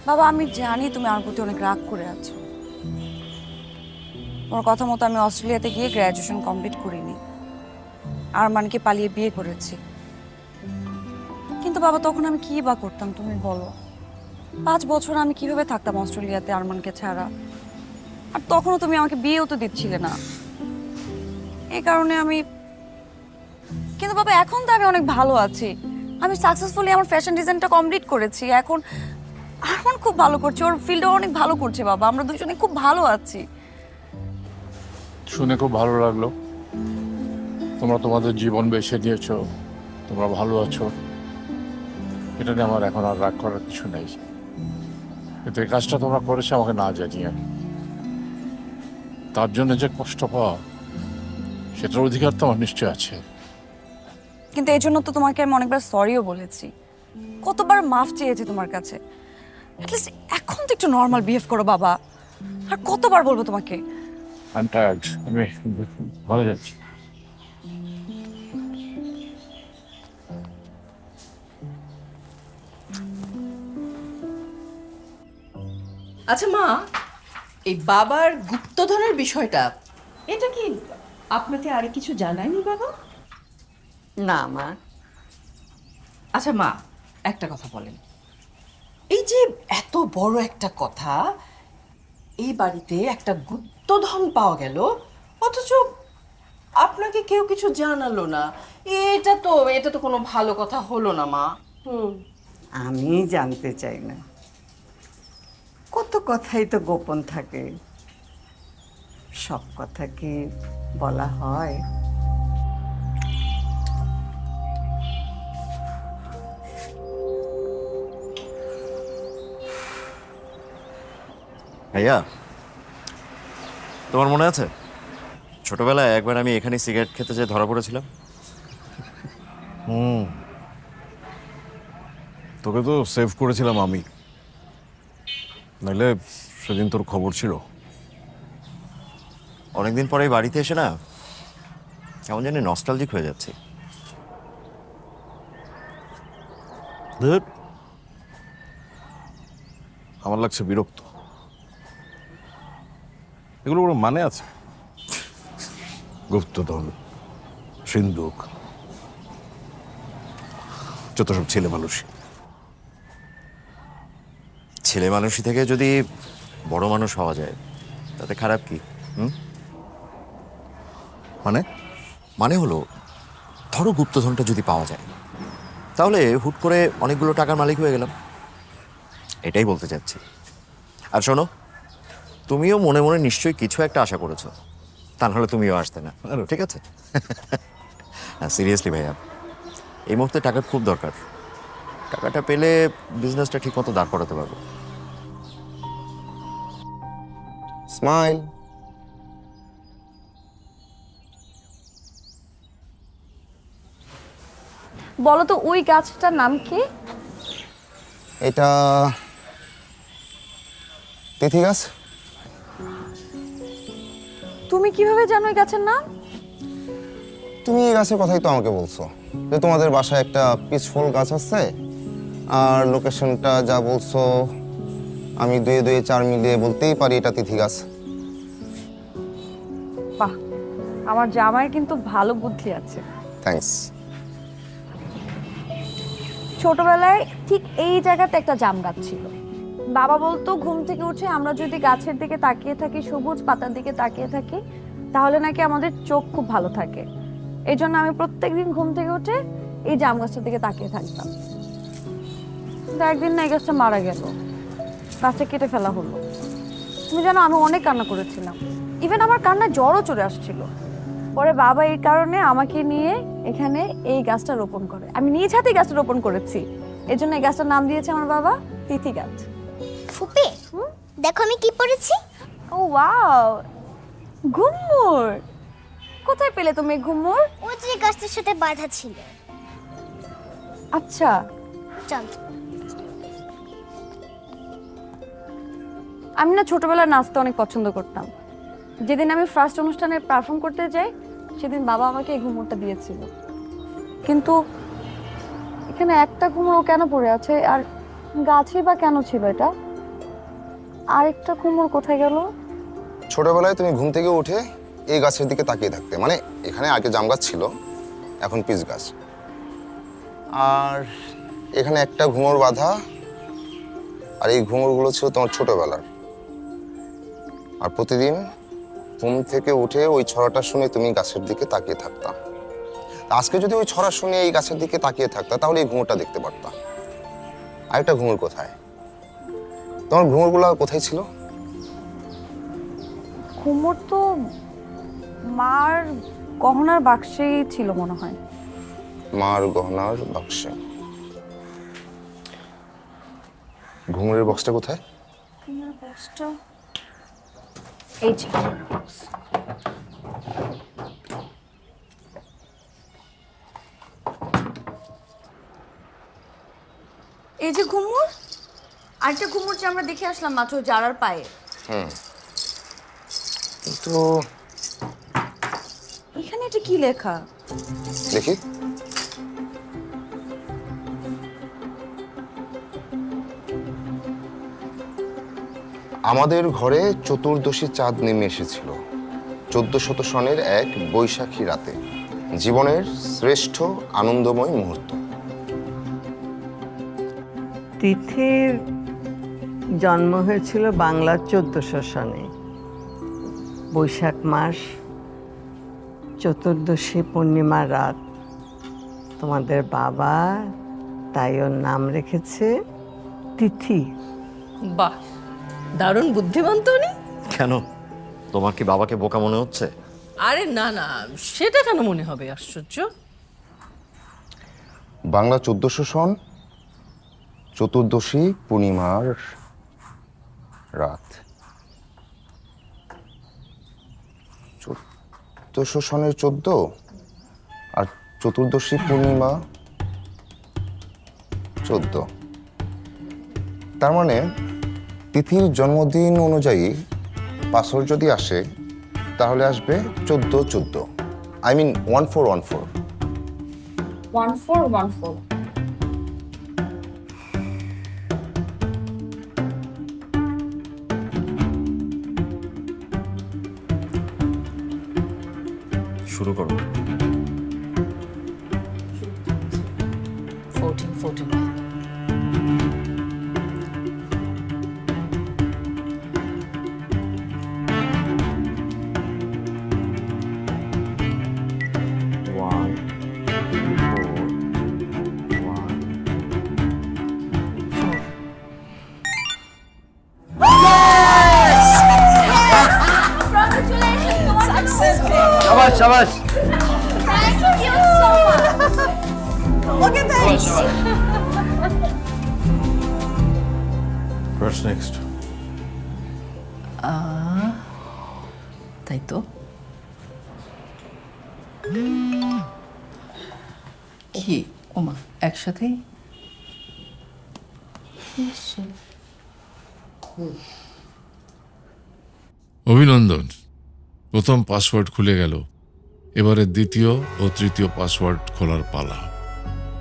I: বাবা আমি জানি তুমি আমার প্রতি অনেক রাগ করে আছো। তোমার কথা মতো আমি অস্ট্রেলিয়াতে গিয়ে গ্র্যাজুয়েশন কমপ্লিট করিনি, আরমানকে পালিয়ে বিয়ে করেছি। কিন্তু বাবা তখন আমি কি বা করতাম তুমি বলো? 5 বছর আমি কিভাবে থাকতাম অস্ট্রেলিয়াতে আরমানকে ছাড়া? আর তখনও তুমি আমাকে বিয়েও তো দিচ্ছিলে না। এই কারণে আমি, কিন্তু বাবা এখন তো আমি অনেক ভালো আছি। আমি সাকসেসফুলি আমার ফ্যাশন ডিজাইনটা কমপ্লিট করেছি। এখন আরমান খুব ভালো করছে, ওর ফিল্ডও অনেক ভালো করছে বাবা। আমরা দুজনে খুব ভালো আছি।
C: শুনে খুব ভালো লাগলো। তোমরা তোমাদের জীবন বেছে নিয়েছো, তোমরা ভালো আছো, এটা নিয়ে আমার এখন আর রাগ করার কিছু নেই। কিন্তু এই কাজটা তোমরা করেছো আমাকে না জানিয়ে, তার জন্য যে কষ্ট পাওয়া, সেটার অধিকার তো আমার নিশ্চয় আছে।
I: কিন্তু এই জন্য তো তোমাকে আমি অনেকবার সরিও বলেছি, কতবার মাফ চেয়েছি তোমার কাছে। অ্যাটলিস্ট এখন তো একটু নর্মাল বিহেভ করো বাবা। আর কতবার বলবো তোমাকে?
C: আমি টায়ার্ড, আমি ভালো যাচ্ছি।
K: আচ্ছা মা, এই বাবার গুপ্তধনের বিষয়টা, এটা কি আপনাকে আর কিছু জানায়নি বাবা?
G: না মা।
K: আচ্ছা মা, একটা কথা বলেন, এই যে এত বড় একটা কথা, এই বাড়িতে একটা গুপ্তধন পাওয়া গেল, অথচ আপনাকে কেউ কিছু জানালো না, এটা তো কোনো ভালো কথা হলো না মা।
G: আমি জানতে চাই না, কত কথাই তো গোপন থাকে, সব কথা কি বলা হয়?
E: ভাইয়া তোমার মনে আছে ছোটবেলায় একবার আমি এখানে সিগারেট খেতে যেয়ে ধরা পড়েছিলাম?
J: তোকে তো সেভ করেছিলাম আমি, নাহলে সেদিন তোর খবর ছিল।
E: অনেকদিন পরে বাড়িতে এসে না কেমন জানি নস্টালজিক হয়ে যাচ্ছে।
J: ধুর, আমার লাগছে বিরক্ত। এগুলো কোনো মানে আছে? গুপ্তধন, সিন্ধুক, যত সব ছেলে মানুষ।
E: ছেলে মানুষই থেকে যদি বড় মানুষ হওয়া যায় তাতে খারাপ কি?
J: মানে
E: মানে হলো ধরো গুপ্তধনটা যদি পাওয়া যায় তাহলে হুট করে অনেকগুলো টাকার মালিক হয়ে গেলাম, এটাই বলতে চাচ্ছি। আর শোনো, তুমিও মনে মনে নিশ্চয়ই কিছু একটা আশা করেছো, তা নাহলে তুমিও আসতে না, ঠিক আছে? সিরিয়াসলি ভাইয়া, এই মুহূর্তে টাকার খুব দরকার। টাকাটা পেলে বিজনেসটা ঠিক মতো দাঁড় করাতে পারবো। স্মাইল।
F: বলো তো ওই গাছটার নাম কি?
A: এটা তিথি গাছ।
F: তুমি কিভাবে জানো এই গাছের নাম?
A: তুমি এই গাছের কথাই তো আমাকে বলছো যে তোমাদের বাসায় একটা পিসফুল গাছ আছে, আর লোকেশনটা যা বলছো আমি 2 2 4 মিলিয়ে বলতেই পারি এটা তিথি গাছ।
F: বাহ, আমার জামাইয়ের কিন্তু ভালো বুদ্ধি আছে।
A: থ্যাঙ্কস।
F: ছোটবেলায় ঠিক এই জায়গাতে একটা জাম গাছ ছিল। বাবা বলতো ঘুম থেকে উঠে আমরা যদি গাছের দিকে তাকিয়ে থাকি, সবুজ পাতার দিকে তাকিয়ে থাকি, তাহলে নাকি আমাদের চোখ খুব ভালো থাকে। এই জন্য আমি প্রত্যেকদিন ঘুম থেকে উঠে এই জাম গাছটার দিকে তাকিয়ে থাকতাম। কিন্তু একদিন না এই গাছটা মারা গেল, গাছটা কেটে ফেলা হলো। তুমি জানো আমি অনেক কান্না করেছিলাম, ইভেন আমার কান্নায় জ্বরও চলে আসছিল। পরে বাবা এই কারণে আমাকে নিয়ে এখানে এই গাছটা রোপণ করে। আমি নিজ হাতে গাছটা রোপণ করেছি, এই জন্য এই গাছটার নাম দিয়েছে আমার বাবা তিথি গাছ।
H: ফুপি দেখো আমি কি পড়েছি।
F: ও ওয়াও, ঘুমুর! কোথায় পেলে তুমি ঘুমুর?
H: ওই যে গাছটার সাথে বাঁধা ছিল।
F: আচ্ছা,
H: চল।
F: আমি না ছোটবেলায় নাচতে অনেক পছন্দ করতাম। যেদিন আমি ফার্স্ট অনুষ্ঠানে পারফর্ম করতে যাই, সেদিন বাবা আমাকে এই ঘুমুরটা দিয়েছিল। কিন্তু এখানে একটা ঘুমুরও কেন পড়ে আছে, আর গাছে বা কেন ছিল এটা? আরেকটা ঘুমুর কোথায় গেল?
A: ছোটবেলায় তুমি ঘুম থেকে উঠে এই গাছের দিকে তাকিয়ে থাকতে, মানে এখানে আগে জাম গাছ ছিল, এখন পিচ গাছ। আর এখানে একটা ঘুমুর বাঁধা, আর এই ঘুমুরগুলো ছিল তোমার ছোটবেলার। আর প্রতিদিন ঘুম থেকে উঠে ওই ছড়াটা শুনে তুমি গাছের দিকে তাকিয়ে থাকতা। আজকে যদি ওই ছড়া শুনে এই গাছের দিকে তাকিয়ে থাকতা, তাহলে এই ঘুমুরটা দেখতে পারতা। আরেকটা ঘুমুর কোথায়? তোমার ঘুমুরগুলো কোথায় ছিল?
F: ঘুমুর তো মার গহনার বাক্সেই ছিল মনে হয়।
A: মার গহনার বাক্সে? ঘুমুরের বক্সটা কোথায়?
F: ঘুমুরের বক্সটা এই যে। এই যে ঘুমুর, আরেকটা ঘুমুর যে আমরা দেখে আসলাম মাত্র জারার পায়ে।
A: কিন্তু
F: এখানে এটা কি লেখা?
A: দেখি। আমাদের ঘরে চতুর্দশী চাঁদ নেমে এসেছিল 1400 সনের এক বৈশাখী রাতে, জীবনের শ্রেষ্ঠ আনন্দময় মুহূর্ত।
G: তিথির জন্ম হয়েছিল বাংলার 1400 সনে, বৈশাখ মাস, চতুর্দশী পূর্ণিমার রাত। তোমাদের বাবা তাই ওর নাম রেখেছে তিথি।
K: বাহ, দারুণ বুদ্ধিমান তো উনি।
E: কেন, তোমার কি বাবাকে বোকা মনে হচ্ছে?
K: আরে না না, সেটা কেন মনে হবে, আশ্চর্য।
A: বাংলা 1400 সন, চতুর্দশী পূর্ণিমার রাত। 1400 সনের 14 আর চতুর্দশী পূর্ণিমা 14। তার মানে তিথির জন্মদিন অনুযায়ী পাসর যদি আসে, তাহলে আসবে 1414, আই মিন 1414।
F: 1414।
E: শুরু করো।
K: 1414।
E: শাবাশ শাবাশ।
J: What's next?
K: তাই তো। কি ওমা, একসাথেই?
C: অভিনন্দন, প্রথম পাসওয়ার্ড খুলে গেল। এবারে দ্বিতীয় ও তৃতীয় পাসওয়ার্ড খোলার পালা।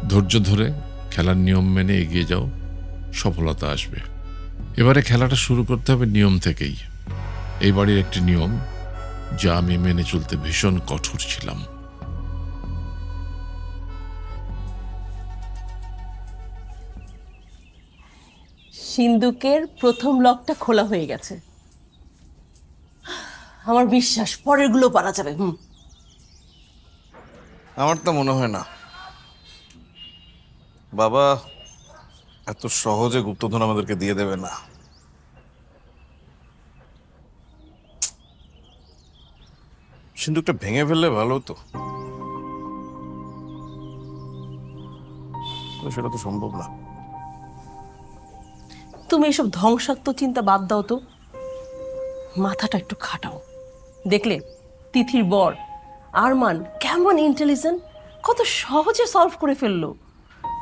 C: ধৈর্য ধরে খেলার নিয়ম মেনে এগিয়ে যাও, সফলতা আসবে। এবারে খেলাটা শুরু করতে হবে নিয়ম থেকেই। এই বাড়ির একটি নিয়ম যা আমি মেনে চলতে ভীষণ কঠোর ছিলাম।
K: সিন্দুকের প্রথম লকটা খোলা হয়ে গেছে। আমার বিশ্বাস পরেরগুলো পারা যাবে।
J: আমার তো মনে হয় না বাবা এত সহজে গুপ্তধন আমাদেরকে দিয়ে দেবে না। সিন্দুকটা ভেঙে ফেললে ভালো হতো, সেটা তো সম্ভব না।
K: তুমি এসব ধ্বংসাত্মক চিন্তা বাদ দাও তো, মাথাটা একটু খাটাও। দেখলে তিথির বর আরমান কেমন ইন্টেলিজেন্ট, কত সহজে সলভ করে ফেললো।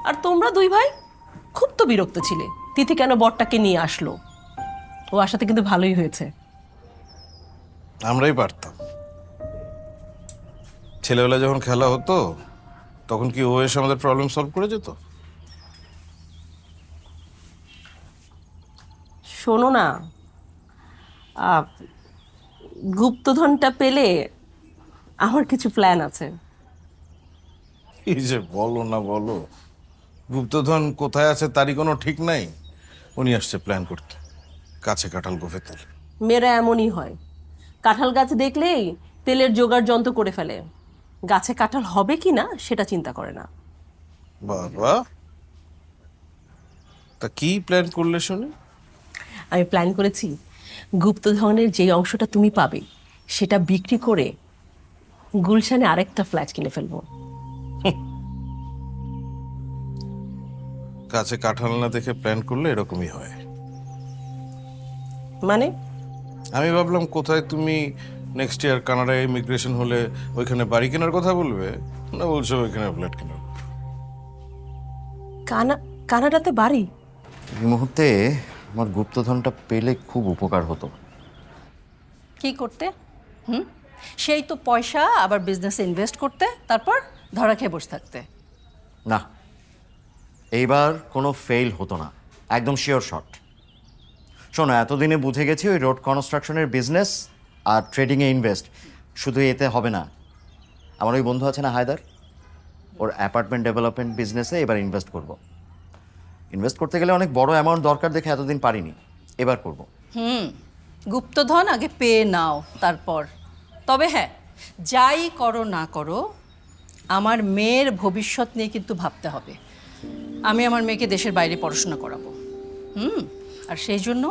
K: আর তোমরা দুই ভাই খুব তো বিরক্ত ছিলে তিথি কেন বরটাকে নিয়ে আসলো। ও আসাতে কিন্তু ভালোই হয়েছে।
J: আমরাই পারতাম, ছেলেবেলা যখন খেলা হতো তখন কি ও এসে আমাদের প্রবলেম সলভ করে যেত?
K: শোনো না, গুপ্তধনটা পেলে আমার কিছু প্ল্যান আছে।
J: এই যে বলো না বলো, গুপ্তধন কোথায় আছে তারই কোনো ঠিক নাই। উনি আসছে প্ল্যান করতে, কাছে কাঁঠাল গোফে তেল।
K: মেয়েরা এমনই হয়, কাঁঠাল গাছ দেখলেই তেলের জোগাড় যন্ত্র করে ফেলে, গাছে কাঁঠাল হবে কি না সেটা চিন্তা করে না।
J: বাবা, তা কি প্ল্যান করলে শুনি?
K: আমি প্ল্যান করেছি গুপ্তধনের যে অংশটা তুমি পাবে সেটা বিক্রি করে গুলশানে আরেকটা ফ্ল্যাট কিনে ফেলবো।
J: কাছে কাঁঠাল না দেখে প্ল্যান করলে এরকমই হয়।
K: মানে
J: আমি ভাবলাম কোথায় তুমি নেক্সট ইয়ার কানাডায় ইমিগ্রেশন হলে ওইখানে বাড়ি কেনার কথা বলবে, না বলছো ওইখানে ফ্ল্যাট কেনার।
K: কানাডাতে বাড়ি?
E: এই মুহূর্তে আমার গুপ্তধনটা পেলে খুব উপকার হতো।
M: কি করতে? সেই তো পয়সা আবার বিজনেসে ইনভেস্ট করতে, তারপর ধরা খেয়ে বসে থাকতে।
E: না, এইবার কোনো ফেল হতো না, একদম শিওর শট। শোনো, এতদিনে বুঝে গেছি ওই রোড কনস্ট্রাকশনের বিজনেস আর ট্রেডিংয়ে ইনভেস্ট শুধু এতে হবে না। আমার ওই বন্ধু আছে না হায়দার, ওর অ্যাপার্টমেন্ট ডেভেলপমেন্ট বিজনেসে এবার ইনভেস্ট করব। ইনভেস্ট করতে গেলে অনেক বড় অ্যামাউন্ট দরকার দেখে এতদিন পারিনি, এবার করব।
M: গুপ্তধন আগে পেয়ে নাও তারপর। তবে হ্যাঁ, যাই করো না করো, আমার মেয়ের ভবিষ্যৎ নিয়ে কিন্তু ভাবতে হবে। আমি আমার মেয়েকে দেশের বাইরে পড়াশোনা করাবো। আর সেই জন্য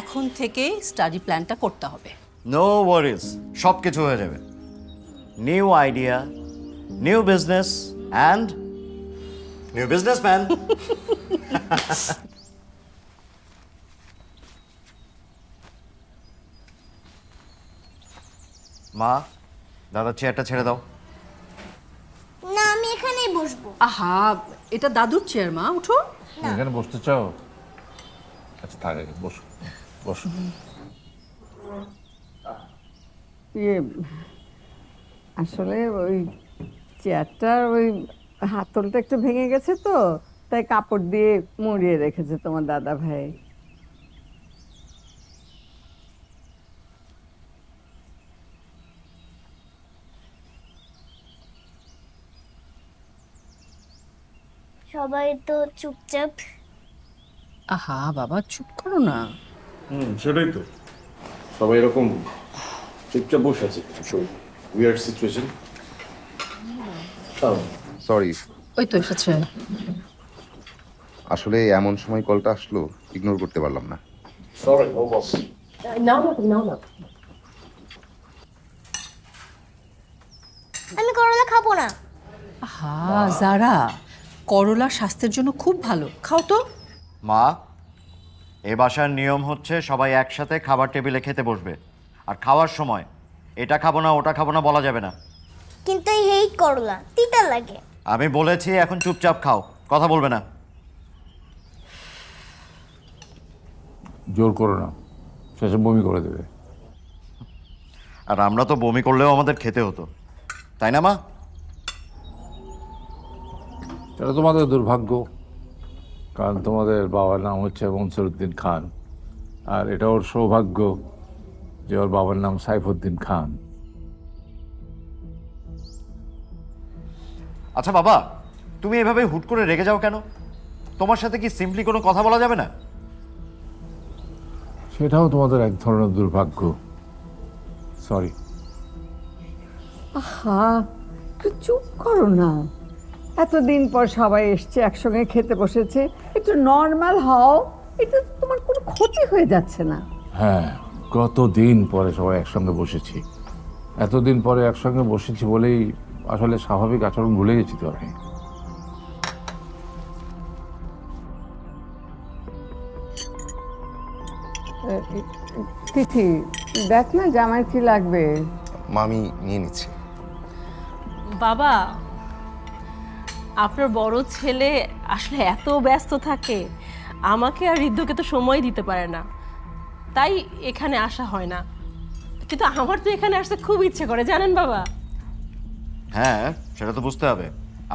M: এখন থেকেই স্টাডি প্ল্যানটা করতে হবে।
E: নো ওয়ারিজ, সব কিছু হয়ে যাবে। New idea, new business and new businessman. মা, দাদা চেয়ারটা ছেড়ে দাও।
H: না, আমি এখানেই বসবো।
M: আহা, এটা দাদুর চেয়ার মা, উঠো।
C: এখানে বসতে চাও? আচ্ছা থাক, বসো বসো।
G: আসলে ওই চেয়ারটার ওই হাতলটা একটু ভেঙে গেছে তো, তাই কাপড় দিয়ে মুড়িয়ে রেখেছে তোমার দাদা ভাই।
H: সবাই তো চুপচাপ।
M: আহা বাবা, চুপ করো না।
J: সেটাই তো, সবাই এরকম চুপচাপ বসে আছে। Weird situation.
A: সরি,
M: ওই তো এসেছে।
A: আসলে এমন সময় কলটা আসলো, ইগনোর করতে পারলাম না।
J: সরি, নো বস।
K: নাও না।
H: আমি করলা খাবো না।
M: আহা যারা, করলা স্বাস্থ্যের জন্য খুব ভালো, খাও তো।
E: মা, এ বাসার নিয়ম হচ্ছে সবাই একসাথে খাবার টেবিলে খেতে বসবে, আর খাওয়ার সময় এটা খাবো না ওটা খাবো না বলা যাবে না।
H: কিন্তু এই করলা তিতা লাগে।
E: আমি বলেছি এখন চুপচাপ খাও, কথা বলবে না।
C: জোর করো না, শেষে বমি করে দেবে।
E: আর আমরা তো বমি করলেও আমাদের খেতে হতো, তাই না মা?
C: এটা তোমাদের দুর্ভাগ্য, কারণ তোমাদের বাবার নাম হচ্ছে মনসুর উদ্দিন খান, আর এটা ওর সৌভাগ্য যে ওর বাবার নাম সাইফুদ্দিন খান।
E: আচ্ছা বাবা, তুমি এভাবে হুট করে রেগে যাও কেন? তোমার সাথে কি সিম্পলি কোনো কথা বলা যাবে না?
C: সেটাও তোমাদের এক ধরনের দুর্ভাগ্য। সরি।
G: আহা, একটু চুপ করো না। এতদিন পর সবাই এসছে, একসঙ্গে খেতে বসেছে, একটু নর্মাল হও। এটা তো তোমার কোনো ক্ষতি হয়ে যাচ্ছে না।
C: হ্যাঁ, কতদিন পরে সবাই একসঙ্গে বসেছি। এতদিন পরে একসঙ্গে বসেছি বলেই আসলে স্বাভাবিক আচরণ ভুলে গেছি তো আমি।
G: তিথি, দেখ না জামাই কি লাগবে।
A: মা আমি নিয়ে নিচ্ছি।
K: বাবা, আপনার বড় ছেলে আসলে এত ব্যস্ত থাকে, আমাকে আর ঋদ্ধকে তো সময় দিতে পারে না, তাই এখানে আসা হয় না। কিন্তু আমার তো এখানে আসতে খুব ইচ্ছে করে, জানেন বাবা।
E: হ্যাঁ, সেটা তো বুঝতে হবে,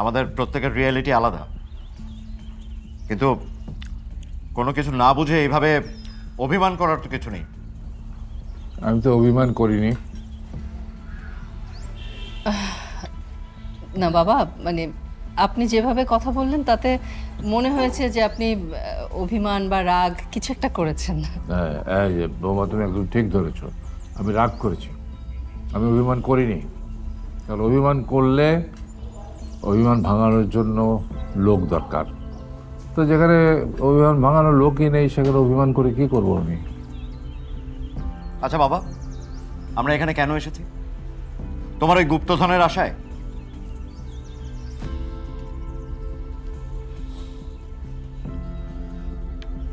E: আমাদের প্রত্যেকের রিয়ালিটি আলাদা। কিন্তু কোনো কিছু না বুঝে এইভাবে অভিমান করার তো কিছু নেই।
C: আমি তো অভিমান করিনি।
M: না বাবা, মানে আপনি যেভাবে কথা বললেন তাতে মনে হয়েছে যে আপনি অভিমান বা রাগ কিছু একটা করেছেন।
C: হ্যাঁ, এই যে বৌমা, তুমি একদম ঠিক ধরেছ। আমি রাগ করেছি, আমি অভিমান করিনি। কারণ অভিমান করলে অভিমান ভাঙানোর জন্য লোক দরকার। তো যেখানে অভিমান ভাঙানোর লোকই নেই, সেখানে অভিমান করে কি করবো আমি?
E: আচ্ছা বাবা, আমরা এখানে কেন এসেছি? তোমার ওই গুপ্তধনের আশায়?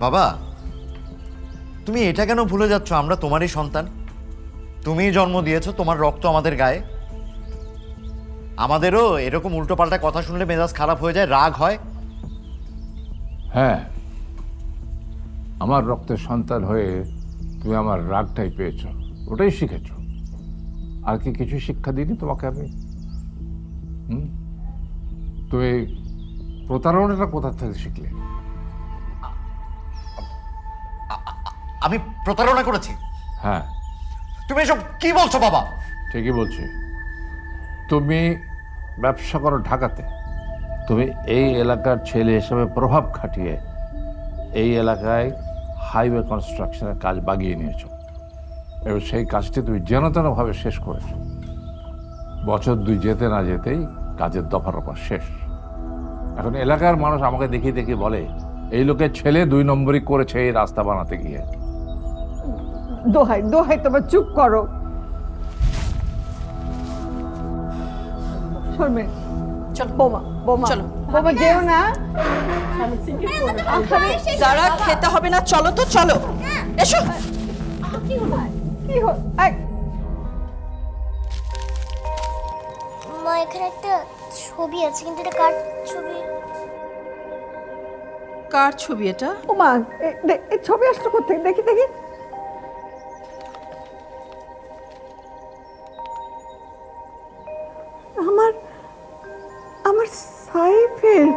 E: বাবা, তুমি এটা কেন ভুলে যাচ্ছ? আমরা তোমারই সন্তান, তুমিই জন্ম দিয়েছো, তোমার রক্ত আমাদের গায়ে। আমাদেরও এরকম উল্টোপাল্টা কথা শুনলে মেজাজ খারাপ হয়ে যায়, রাগ হয়।
C: হ্যাঁ, আমার রক্তের সন্তান হয়ে তুমি আমার রাগটাই পেয়েছ, ওটাই শিখেছ। আর কি কিছু শিক্ষা দিইনি তোমাকে আমি? তুমি প্রতারণাটা কোথা থেকে শিখলে?
E: আমি প্রতারণা করেছি?
C: হ্যাঁ।
E: তুমি এসব কি বলছো বাবা?
C: ঠিকই বলছি। তুমি ব্যবসা করো ঢাকাতে, তুমি এই এলাকার ছেলে হিসেবে প্রভাব খাটিয়ে এই এলাকায় হাইওয়ে কনস্ট্রাকশনের কাজ বাগিয়ে নিয়েছো, এবং সেই কাজটি তুমি যেন তেনভাবে শেষ করেছো। বছর দুই যেতে না যেতেই কাজের দফার রফা শেষ। এখন এলাকার মানুষ আমাকে দেখিয়ে দেখিয়ে বলে এই লোকের ছেলে 2 নম্বরই করেছে এই রাস্তা বানাতে গিয়ে।
G: দোহাই দোহাই, তোমার চুপ করো। শর্মে,
M: চলো
G: বোমা বোমা,
M: চলো।
G: বোমা যেও না।
M: যারা খেতে হবে না, চলো তো, চলো এসো।
G: কি হল?
H: মা এখানে একটা ছবি আছে, কিন্তু এটা কার ছবি?
M: কার ছবি এটা?
G: ওমা, এই ছবি আসলো কোথেকে? দেখি দেখি। আমার আমার সাইফের।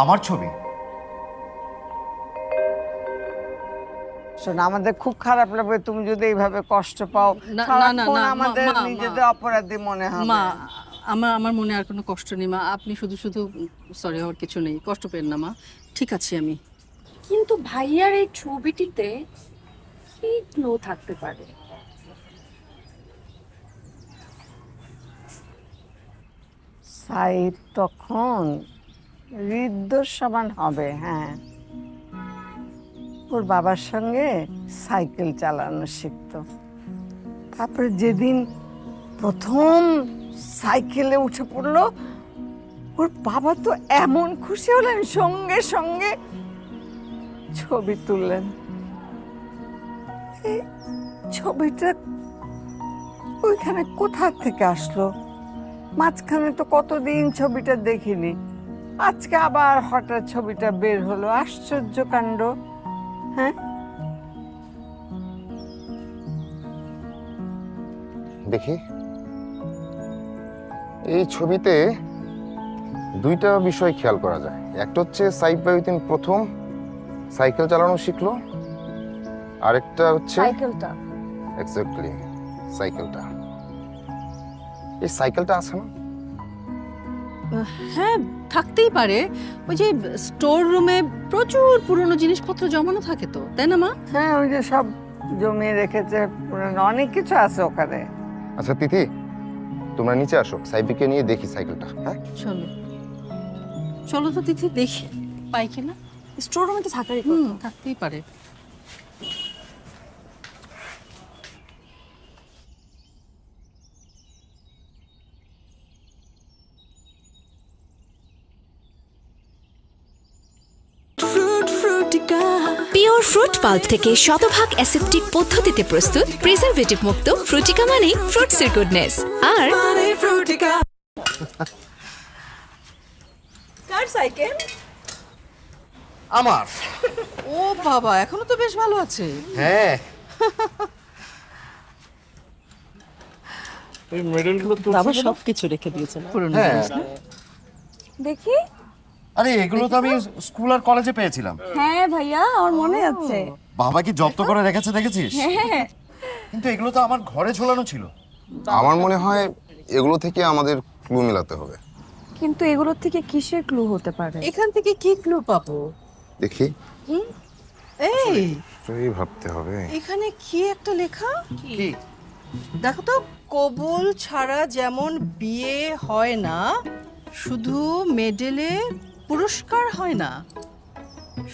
E: আমার ছবি?
G: শোনো, আমাদের খুব খারাপ লাগবে তুমি যদি এইভাবে কষ্ট পাও।
M: না,
G: সারাক্ষণ
M: না,
G: আমাদের
M: মা,
G: নিজেদের অপরাধী মনে হবে।
M: মা, আমার মনে আর কোনো কষ্ট নেই মা, আপনি শুধু শুধু সরি হওয়ার কিছু নেই, কষ্ট পেন না মা, ঠিক আছে আমি।
I: কিন্তু ভাইয়ার এই ছবিটিতে কি গ্লো থাকতে পারে?
G: সাইফ তখন হৃদ্যর সমান হবে। হ্যাঁ, ওর বাবার সঙ্গে সাইকেল চালানো শিখতো। তারপরে যেদিন প্রথম সাইকেলে উঠে পড়লো, ওর বাবা তো এমন খুশি হলেন, সঙ্গে সঙ্গে ছবি তুললেন। এই ছবিটা ওইখানে কোথা থেকে আসলো? মাঝখানে তো কতদিন ছবিটা দেখিনি, আজকে আবার হঠাৎ ছবিটা বের হলো। আশ্চর্য কাণ্ড। হ্যাঁ,
A: দেখি, এই ছবিতে দুইটা বিষয় খেয়াল করা যায়। একটা হচ্ছে সাইফ বায়ুদ্দিন প্রথম সাইকেল চালানো শিখলো, আরেকটা হচ্ছে
F: সাইকেলটা
A: এক্স্যাক্টলি সাইকেলটা। এই সাইকেলটা আছে না?
M: হ্যাঁ, থাকতেই পারে। ওই যে স্টোর রুমে প্রচুর পুরনো জিনিসপত্র জমানো থাকে তো, তাই না মা?
G: হ্যাঁ, ওই যে সব জমিয়ে রেখেছে, পুরনো অনেক কিছু আছে ওখানে।
A: আচ্ছা তিথি, তোমরা নিচে আসো, সাইফিকে নিয়ে দেখি সাইকেলটা। হ্যাঁ
M: চলো চলো তো তিথি, দেখি পাই কিনা।
F: স্টোর রুমে তো থাকারই
M: থাকতেই পারে।
B: পিওর ফ্রুট পাল্প থেকে শতভাগ অ্যাসেপ্টিক পদ্ধতিতে প্রস্তুত প্রিজারভেটিভ মুক্ত ফ্রুটিকা মানে ফ্রুটসের গুডনেস। আর
M: কার সাইকেল?
E: আমার।
M: ও বাবা, এখনো তো বেশ ভালো আছে।
E: হ্যাঁ,
J: এই মেডেলগুলো তো
K: বাবা সবকিছু রেখে দিয়েছে না?
M: পুরনো
E: হ্যাঁ।
M: জিনিস না?
F: দেখি।
E: আরে এগুলো তো আমি স্কুল আর কলেজে পেয়েছিলাম।
F: হ্যাঁ ভাইয়া, আমার মনে আছে।
E: বাবা কি জব্দ করে রেখেছে দেখেছিস?
F: হ্যাঁ,
E: কিন্তু এগুলো তো আমার ঘরে ঝোলানো ছিল।
A: আমার মনে হয় এগুলো থেকে আমাদের ক্লু মেলাতে হবে।
F: কিন্তু এগুলোর থেকে কিসের ক্লু হতে পারে?
M: এখান থেকে কি ক্লু পাবো?
A: দেখি,
M: এই
A: সেই ভাবতে হবে।
M: এখানে কি একটা লেখা,
E: কি?
M: দেখো তো। কবুল ছাড়া যেমন বিয়ে হয় না, শুধু মেডেলে পুরস্কার হয় না।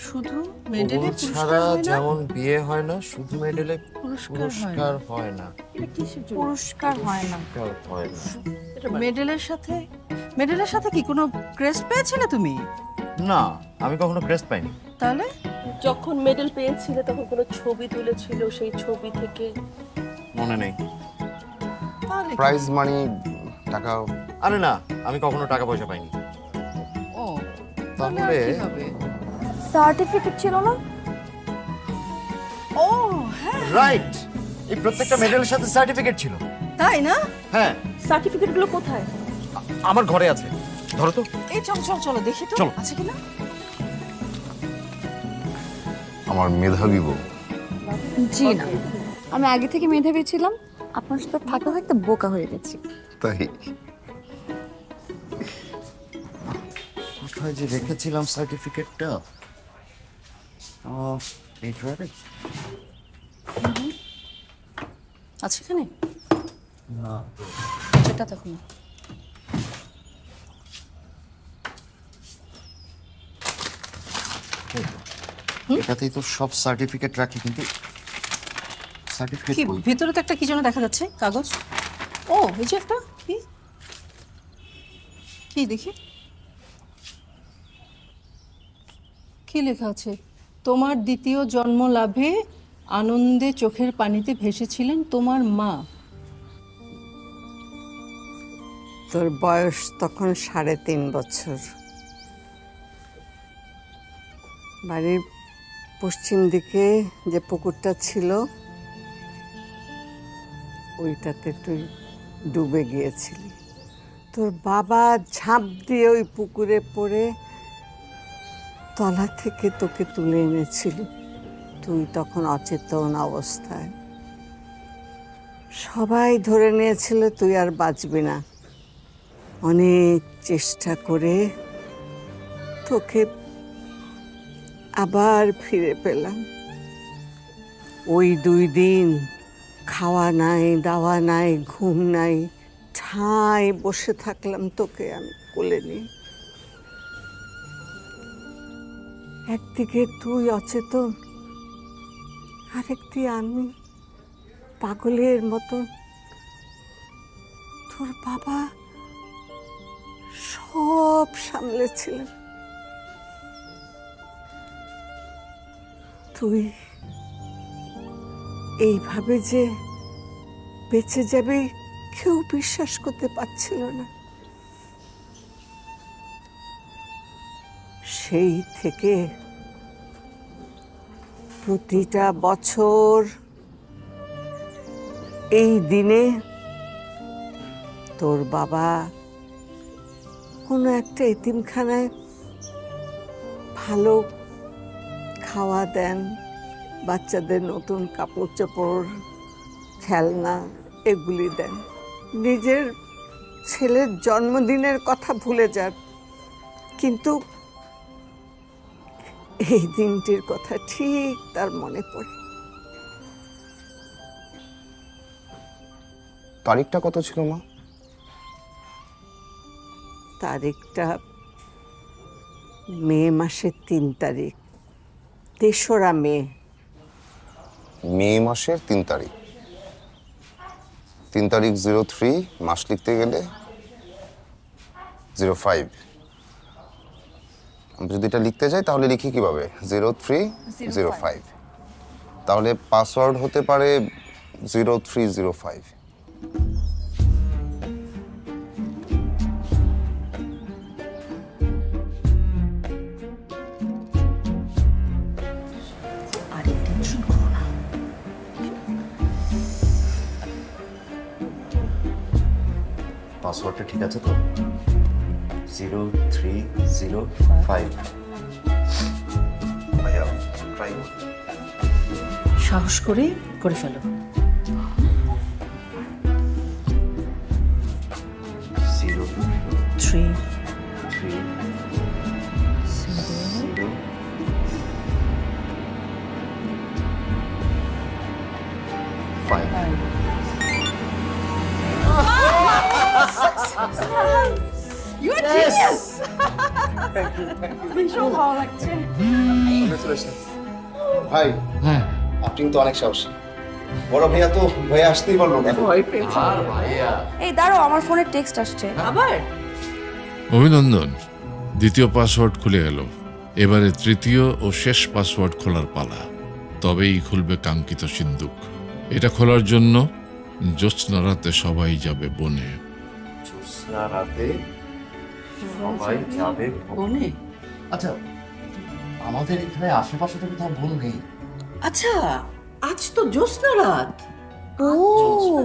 M: শুধু মেডেলে পুরস্কার হয় না,
E: বিয়ে হয় না, শুধু মেডেলে
M: পুরস্কার হয় না।
E: হয় না।
F: পুরস্কার হয় না।
E: হয় না।
M: মেডেলের সাথে কি কোনো ক্রেস্ট পেয়েছিলে তুমি?
E: না, আমি কখনো ক্রেস্ট পাইনি।
M: তাহলে
K: যখন মেডেল পেয়েছিলে তখন কোনো ছবি তুলেছিল, সেই ছবি থেকে?
E: মনে নেই।
M: তাহলে কি?
A: প্রাইজ মানি, টাকা।
E: আরে না, আমি কখনো টাকা পয়সা পাইনি।
M: ও, তাহলে আর কি হবে?
F: সার্টিফিকেট ছিল না?
M: ও হ্যাঁ,
E: রাইট, এই প্রত্যেকটা মেডেলের সাথে সার্টিফিকেট ছিল।
M: তাই না?
E: হ্যাঁ,
F: সার্টিফিকেটগুলো কোথায়?
E: আমার ঘরে আছে। ধরো তো।
M: এই চলো চলো চলো, দেখি তো
E: চলো।
M: আছে কিনা।
A: আমার মেধাবী বউ।
F: জি না, আমি আগে থেকে মেধাবী ছিলাম, আপনার সাথে থাকতে থাকতে বোকা হয়ে গেছি।
A: তাই
E: কোথায় যে রেখেছিলাম সার্টিফিকেটটা? এই ড্রয়ারে?
M: আছে এখানে?
E: না।
M: সেটা তখন
E: এটাতেই তো সব সার্টিফিকেট রাখি, কিন্তু সার্টিফিকেট
M: কি ভিতরে তো একটা কি যেন দেখা যাচ্ছে, কাগজ। ও, এই যে একটা কি কি দেখি, কি লেখা আছে? তোমার দ্বিতীয় জন্ম লাভে আনন্দে চোখের পানিতে ভেসেছিলেন তোমার মা।
G: তোর বয়স তখন 3.5 বছর। বাড়ির পশ্চিম দিকে যে পুকুরটা ছিল, ওইটাতে তুই ডুবে গিয়েছিলি। তোর বাবা ঝাঁপ দিয়ে ওই পুকুরে পড়ে তলা থেকে তোকে তুলে এনেছিল। তুই তখন অচেতন অবস্থায়। সবাই ধরে নিয়েছিল তুই আর বাঁচবি না। অনেক চেষ্টা করে তোকে আবার ফিরে পেলাম। ওই 2 দিন খাওয়া নাই, দাওয়া নাই, ঘুম নাই, ঠায় বসে থাকলাম তোকে আমি কোলে নিয়ে। একদিকে তুই অচেতন, আরেকদিকে আমি পাগলের মতো। তোর বাবা সব সামলেছিলেন। তুই এইভাবে যে বেঁচে যাবি কেউ বিশ্বাস করতে পারছিল না। সেই থেকে প্রতিটা বছর এই দিনে তোর বাবা কোনো একটা এতিমখানায় ভালো খাওয়া দেন, বাচ্চাদের নতুন কাপড় চোপড়, খেলনা এগুলি দেন। নিজের ছেলের জন্মদিনের কথা ভুলে যান, কিন্তু এই দিনটির কথা ঠিক তার মনে পড়ে।
A: তারিখটা কত ছিল মা?
G: তারিখটা মে মাসের 3 তারিখ, 3রা মে।
A: মে মাসের 3 তারিখ। 3 তারিখ 03, মাস লিখতে গেলে 05। আমি যদি এটা লিখতে যাই তাহলে লিখি কিভাবে? 0305। তাহলে পাসওয়ার্ড হতে পারে 0305।
E: পাসওয়ার্ডটা ঠিক আছে তো? 0305। ভাইয়া ট্রাই করুন।
K: সাহস করে ফেলো।
E: 03
A: ভাই, হ্যাঁ আপনি তো অনেক সাহসী। বড় ভাইয়া তো ভয়ে আসতেই পারলো না।
F: এই দাঁড়াও, আমার ফোনে টেক্সট আসছে।
K: আবার
C: অভিনন্দন, দ্বিতীয় পাসওয়ার্ড খুলে গেল। এবারে তৃতীয় ও শেষ পাসওয়ার্ড খোলার পালা। তবেই খুলবে কাঙ্ক্ষিত সিন্দুক। এটা খোলার জন্য জ্যোৎস্না রাতে সবাই যাবে বনে।
E: জ্যোৎস্না রাতে সবাই যাবে
K: বনে।
E: আচ্ছা, আমাদের এখানে আশেপাশে তো কোথাও বন নেই।
K: আচ্ছা, আজ তো জ্যোৎস্না রাত।
F: ও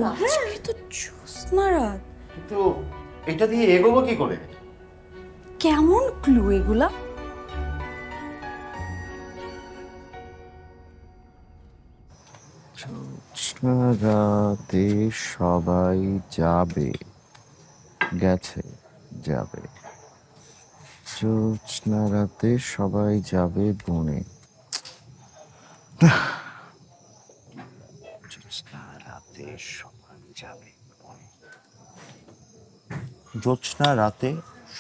F: আজকে তো জ্যোৎস্না রাত।
E: কিন্তু এটা দিয়ে এগোবো কি করে?
F: কেমন ক্লু এগুলা?
E: জ্যোৎস্না রাতে সবাই যাবে, গেছে, যাবে। জ্যোৎস্না রাতে সবাই যাবে বনে। জ্যোৎস্না রাতে সবাই যাবে বনে। জ্যোৎস্না রাতে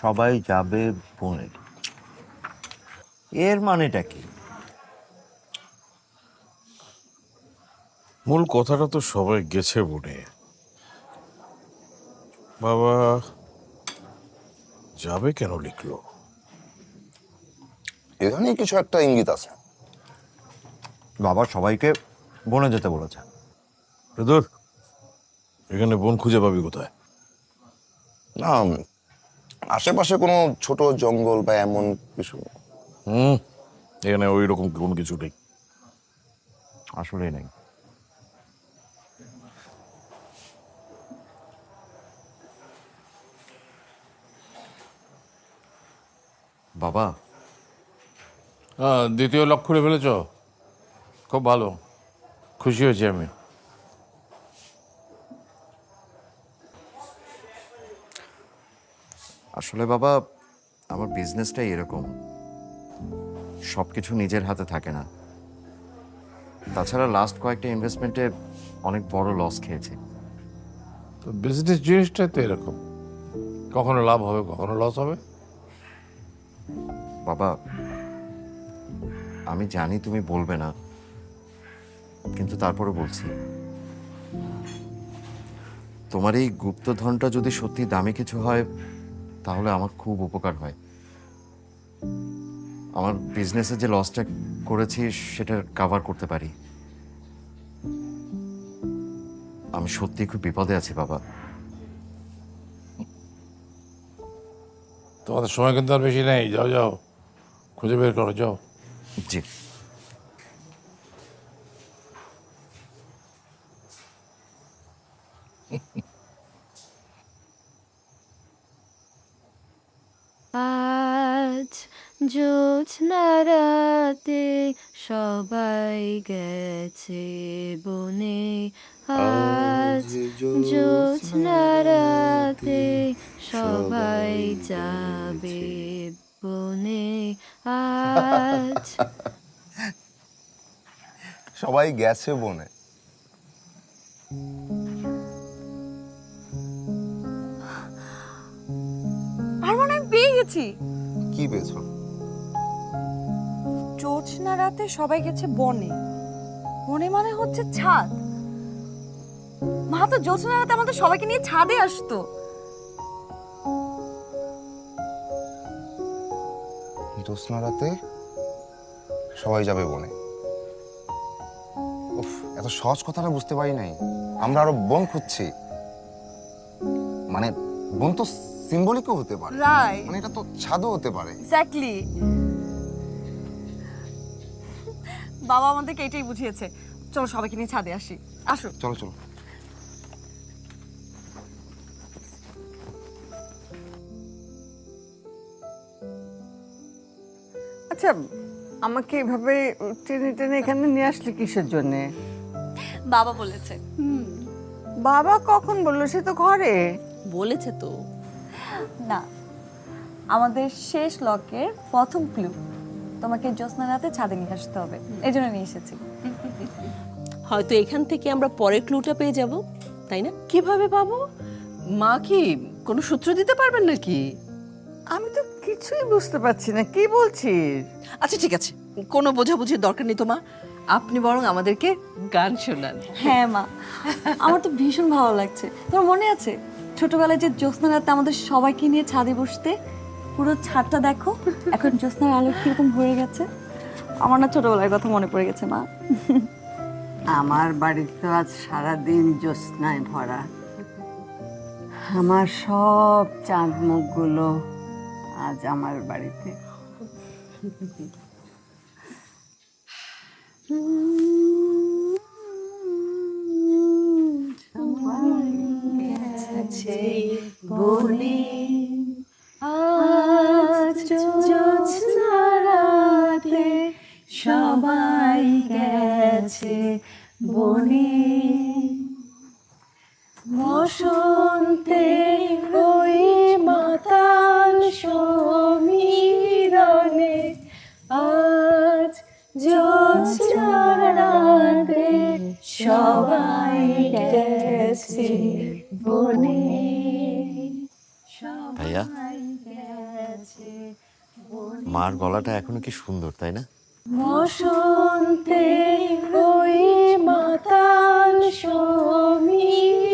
E: সবাই যাবে বনে, এর মানেটা কি?
J: মূল কথাটা তো সবাই গেছে বনে। বাবা যাবে কেন লিখলো?
A: এখানেই কিছু একটা ইঙ্গিত আছে।
E: বাবা সবাইকে বনে যেতে বলেছে।
J: ধুর, এখানে বোন খুঁজে পাবি কোথায়?
A: না, আশেপাশে কোনো ছোট জঙ্গল বা এমন কিছু?
J: এখানে ওই রকম কোনো কিছু নেই।
E: আসলেই নেই। বাবা,
C: দ্বিতীয় লক খুলে ফেলেছ? খুব ভালো, খুশি হয়েছি আমি।
E: আসলে বাবা, আমার বিজনেসটাই এরকম, সব কিছু নিজের হাতে থাকে না। তাছাড়া লাস্ট কয়েকটা ইনভেস্টমেন্টে অনেক বড় লস খেয়েছি।
C: তো বিজনেস জিনিসটাই তো এরকম, কখনো লাভ হবে কখনো লস হবে।
E: বাবা, আমি জানি তুমি বলবে না, কিন্তু তারপরে বলছি, তোমার এই গুপ্তধনটা যদি সত্যি দামি কিছু হয় তাহলে আমার খুব উপকার হয়। আমার বিজনেসে যে লসটা করেছি সেটা কভার করতে পারি। আমি সত্যি খুব বিপদে আছি বাবা।
C: তোমাদের সময় কিন্তু আর বেশি নেই, যাও যাও খুঁজে বের করো, যাও।
E: জি।
B: জ্যোৎস্না রাতে সবাই গেছে বনে, আজ জ্যোৎস্না রাতে সবাই যাবে বনে, আজ।
A: সবাই গেছে বনে।
F: আর মানে আমি পেয়ে গেছি।
A: কি পেয়েছো?
F: জ্যোৎস্না রাতে সবাই গেছে বনে, বনে মানে হচ্ছে ছাদ। মা তো জ্যোৎস্না রাতে আমাদের সবাইকে নিয়ে ছাদে আসতো।
A: জ্যোৎস্না রাতে সবাই যাবে বনে। উফ, এত সহজ কথাটা বুঝতে পারি নাই। আমরা আরো বন খুঁজছি। মানে বন তো সিম্বলিকও হতে পারে,
F: রাইট,
A: মানে এটা তো ছাদও হতে পারে।
F: এক্স্যাক্টলি। বাবা আমাদেরকে এটাই বুঝিয়েছে। চলো সবাইকে নিয়ে ছাদে আসি, আসো।
A: চলো চলো।
G: আচ্ছা, আমাকে এভাবে টেনে টেনে এখানে নিয়ে আসলে কিসের জন্যে?
F: বাবা বলেছে।
G: বাবা কখন বললো? সে তো ঘরে।
K: বলেছে তো।
F: না, আমাদের শেষ লকের প্রথম ক্লু, তোমাকে জ্যোৎস্না রাতে ছাদে নিয়ে আসতে হবে, এই জন্য নিয়ে এসেছি।
K: হয়তো এখান থেকে আমরা পরের ক্লুটা পেয়ে যাব, তাই না?
M: কিভাবে পাবো? মা কি কোনো সূত্র দিতে পারবেন নাকি?
G: আমি তো কিছুই বুঝতে পারছি না, কি বলছিস?
M: আচ্ছা ঠিক আছে, কোনো বোঝাবুঝির দরকার নেই তো মা, আপনি বরং আমাদেরকে গান শোনান।
F: হ্যাঁ মা, আমার তো ভীষণ ভালো লাগছে। তোমার মনে আছে ছোটবেলায় যে জ্যোৎস্না রাতে আমাদের সবাইকে নিয়ে ছাদে বসতে? পুরো ছাদটা দেখো এখন জ্যোৎস্নার আলো কিরকম ভরে গেছে। আমার না ছোটবেলার কথা মনে পড়ে গেছে মা।
G: আমার বাড়িতে তো আজ সারাদিন জ্যোৎস্নায় ভরা। আমার সব চাঁদ মুখগুলো আজ আমার বাড়িতে।
F: জ্যোৎস্না রাতে সবাই গেছে বনে, বসন্তে ওই মাতাল সমীরণে, আজ জ্যোৎস্না রাতে সবাই গেছে বনে।
E: ভাইয়া, মার গলাটা এখনো কি সুন্দর, তাই না?
F: বসন্তে ওই মাতাল সমীরণে,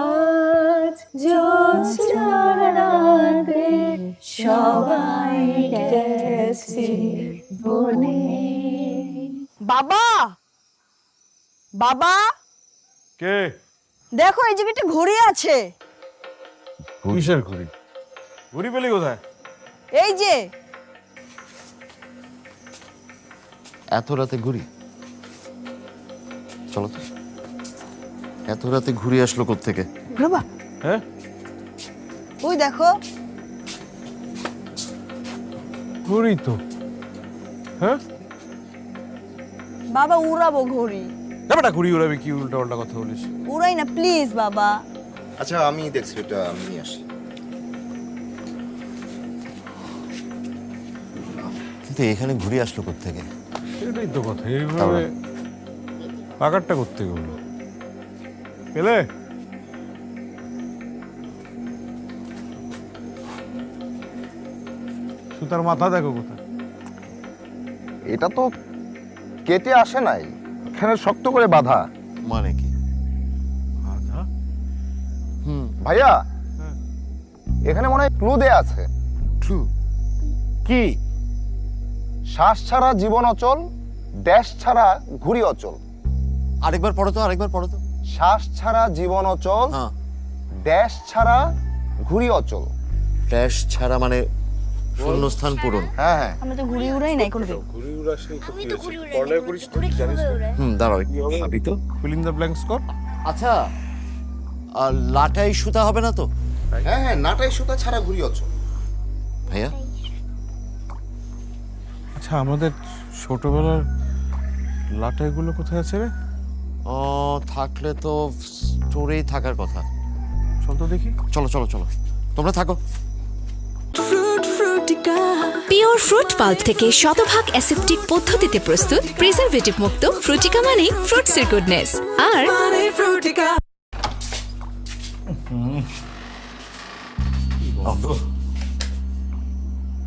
F: আজ জ্যোৎস্না রাতে সবাই গেছে বনে। বাবা, বাবা
J: কে?
F: দেখো এই জায়গাটা ঘড়ি আছে।
J: কিসের ঘুড়ি? ঘুড়ি পেলি কোথায়?
F: এই যে
E: এত রাতে ঘুরি? চলো তো। এত রাতে ঘুরে আসলো কোত্থেকে?
F: বাবা
J: হ্যাঁ,
F: ওই দেখো।
J: ঘুড়ি তো। হ্যাঁ,
F: বাবা উড়াবো ঘড়ি।
J: ব্যাপারটা ঘুড়ি উড়াবি কি? উল্টা পাল্টা কথা বলিস।
F: উড়াই না প্লিজ বাবা।
A: আচ্ছা আমি দেখছি, এটা আমি নিয়ে আসি।
E: কিন্তু এখানে ঘুরে আসলো কোত্থেকে?
J: এটাই তো কথা, এইভাবে পাকারটা করতে গেল। পেলে? সুতার মাথা দেখো কোথায়।
A: এটা তো কেটে আসে নাই, এখানে শক্ত করে বাঁধা।
E: মানে কি?
J: আধা?
A: ভাইয়া, এখানে মনে হয় ক্লু দেয়া আছে।
E: ট্রু? কি?
A: শ্বাস ছাড়া জীবন অচল, দেশ ছাড়া ঘুড়ি অচল।
E: আরেকবার পড়ো তো, আরেকবার পড়ো তো।
A: শ্বাস ছাড়া জীবন অচল,
E: হ্যাঁ।
A: দেশ ছাড়া ঘুড়ি অচল।
E: ড্যাশ ছাড়া মানে শূন্যস্থান পূরণ।
A: হ্যাঁ হ্যাঁ,
F: আমরা তো ঘুড়ি উড়াই নাই কোনোদিন।
J: ঘুড়ি উড়াসনি তো
H: আমি
J: কি
H: তো
J: হয়েছে?
H: ঘুড়ি উড়াই
J: পড়ালেখা করিস না, জানিস না?
E: দাঁড়াও,
J: কি হবে?
E: ভাবি তো।
J: ফিল ইন দ্য ব্ল্যাঙ্কস কর।
E: আচ্ছা, আর লাটাই সুতা হবে না তো?
A: হ্যাঁ হ্যাঁ, নাটাই সুতা ছাড়া ঘুড়ি অচল।
E: ভাইয়া,
J: আচ্ছা, আমাদের ছোটবেলার লাটাইগুলো কোথায় আছে রে?
E: ও থাকলে তো স্টোরেই থাকার কথা।
J: চল তো দেখি।
E: চলো চলো চলো, তোমরা থাকো।
B: পিওর ফ্রুট পাল্প থেকে শতভাগ অ্যাসেপ্টিক পদ্ধতিতে প্রস্তুত প্রিজারভেটিভ মুক্ত ফ্রুটিকা মানে ফ্রুটসের গুডনেস। আর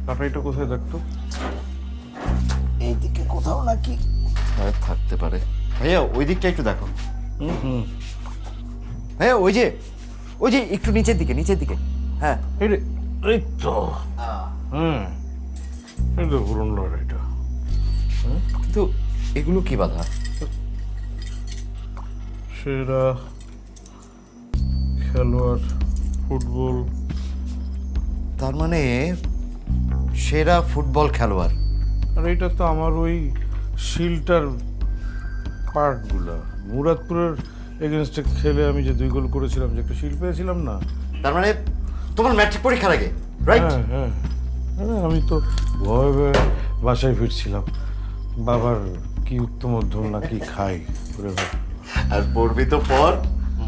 J: লাটাইটা কোথায় দেখতো?
E: এইদিকে কোথাও নাকি থাকতে পারে। ভাইয়া ওই দিকটা একটু দেখো। ভাইয়া ওই যে একটু নিচের দিকে, নিচের দিকে। হ্যাঁ
J: এই তো, হ্যাঁ, এই তো পুরনো লাটাইটা।
E: কিন্তু এগুলো কি বাধা?
J: সেরা খেলোয়াড় ফুটবল।
E: তার মানে সেরা ফুটবল খেলোয়াড়।
J: আর এটা তো আমার ওই শিলটার পার্টগুলা। মুরাদপুরের এগেনস্টে খেলে আমি যে 2 গোল করেছিলাম, যে একটা শিল পেয়েছিলাম না।
E: তার মানে তোমার ম্যাট্রিক পরীক্ষার আগে, রাইট?
J: হ্যাঁ হ্যাঁ হ্যাঁ, আমি তো ভয়ে ভয়ে বাসায় ফিরছিলাম। বাবার কি উত্তম মধ্যম না কি খাই করে ভাব।
E: আর পড়বি তো পর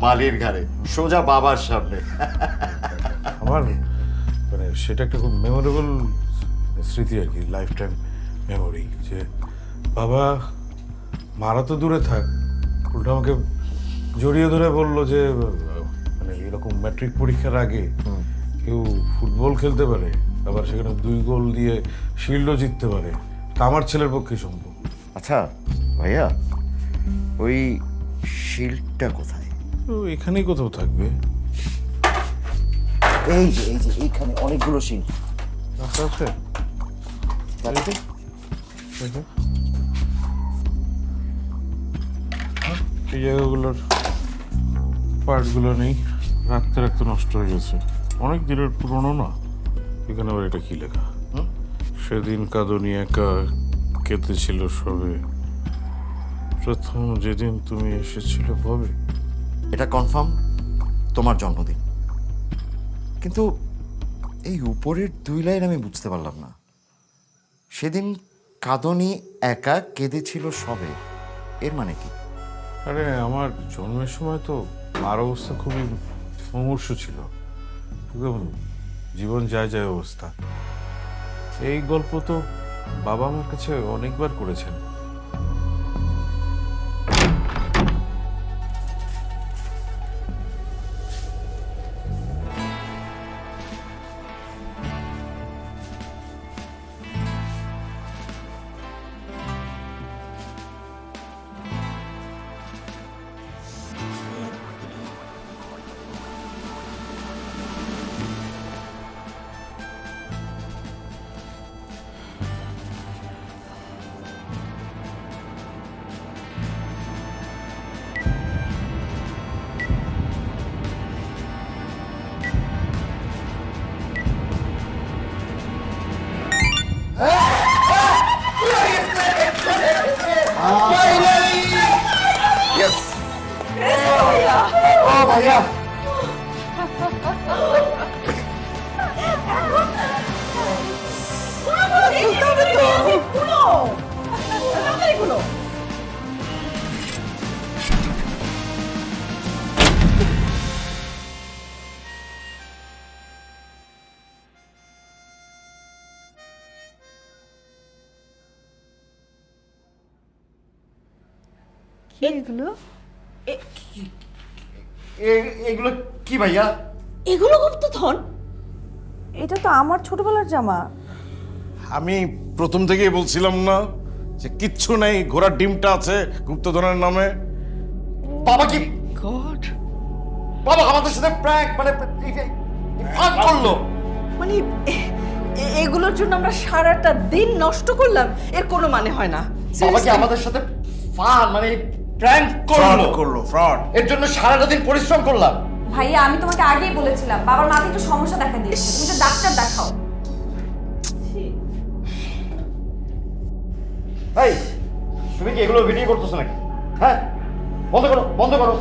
E: মালির ঘাড়ে, সোজা বাবার সামনে।
J: আমার মানে সেটা একটা খুব মেমোরেবল স্মৃতি আর কি, লাইফ টাইম মেমোরি। যে বাবা মারা তো দূরে থাক, উল্টো আমাকে জড়িয়ে ধরে বললো যে মানে এরকম ম্যাট্রিক পরীক্ষার আগে কেউ ফুটবল খেলতে পারে, আবার সেখানে 2 গোল দিয়ে শিল্ডও জিততে পারে, তা আমার ছেলের পক্ষে সম্ভব।
E: আচ্ছা ভাইয়া, ওই শিল্ডটা কোথায়?
J: তো এখানেই কোথাও থাকবে।
E: এই যে এইখানে অনেকগুলো শিল্ড
J: আচ্ছা আছে। এই জায়গাগুলোর পার্টগুলো নেই, রাখতে রাখতে নষ্ট হয়ে গেছে। অনেক দিনের পুরনো না। এখানে আবার এটা কি লেখা? সেদিন কাঁদনি একা কেঁদেছিল সবে, প্রথম যেদিন তুমি এসেছিলে ভবে।
E: এটা কনফার্ম তোমার জন্মদিন, কিন্তু এই উপরের 2 লাইন আমি বুঝতে পারলাম না। সেদিন কাঁদনি একা কেঁদেছিল সবে, এর মানে কি?
J: আরে আমার জন্মের সময় তো মার অবস্থা খুবই মুমূর্ষ ছিল, একদম জীবন যায় যায় অবস্থা। এই গল্প তো বাবা আমার কাছে অনেকবার করেছেন।
E: এগুলো কি ভাইয়া?
K: এগুলো গুপ্তধন?
F: এটা তো আমার ছোটবেলার জামা।
J: আমি প্রথম থেকেই বলছিলাম না যে কিচ্ছু নেই, ঘোড়ার ডিমটা আছে গুপ্তধনের নামে।
E: বাবা কি
K: গড,
E: বাবা আমাদের সাথে প্র্যাঙ্ক মানে ফান করলো?
I: মানে এগুলোর জন্য আমরা সারাটা দিন নষ্ট করলাম, এর কোনো মানে হয় না।
E: বাবা কি আমাদের সাথে ফান মানে প্র্যাঙ্ক করলো?
J: ফ্রড।
E: এর জন্য সারাটা দিন পরিশ্রম করলাম।
F: ভাইয়া আমি তোমাকে আগেই বলেছিলাম বাবার মাথায় একটু সমস্যা দেখা দিয়েছে, তুমি তো ডাক্তার দেখাও।
E: এই তুমি কি এগুলো ভিডিও করতেছো নাকি? হ্যাঁ বন্ধ করো, বন্ধ করো।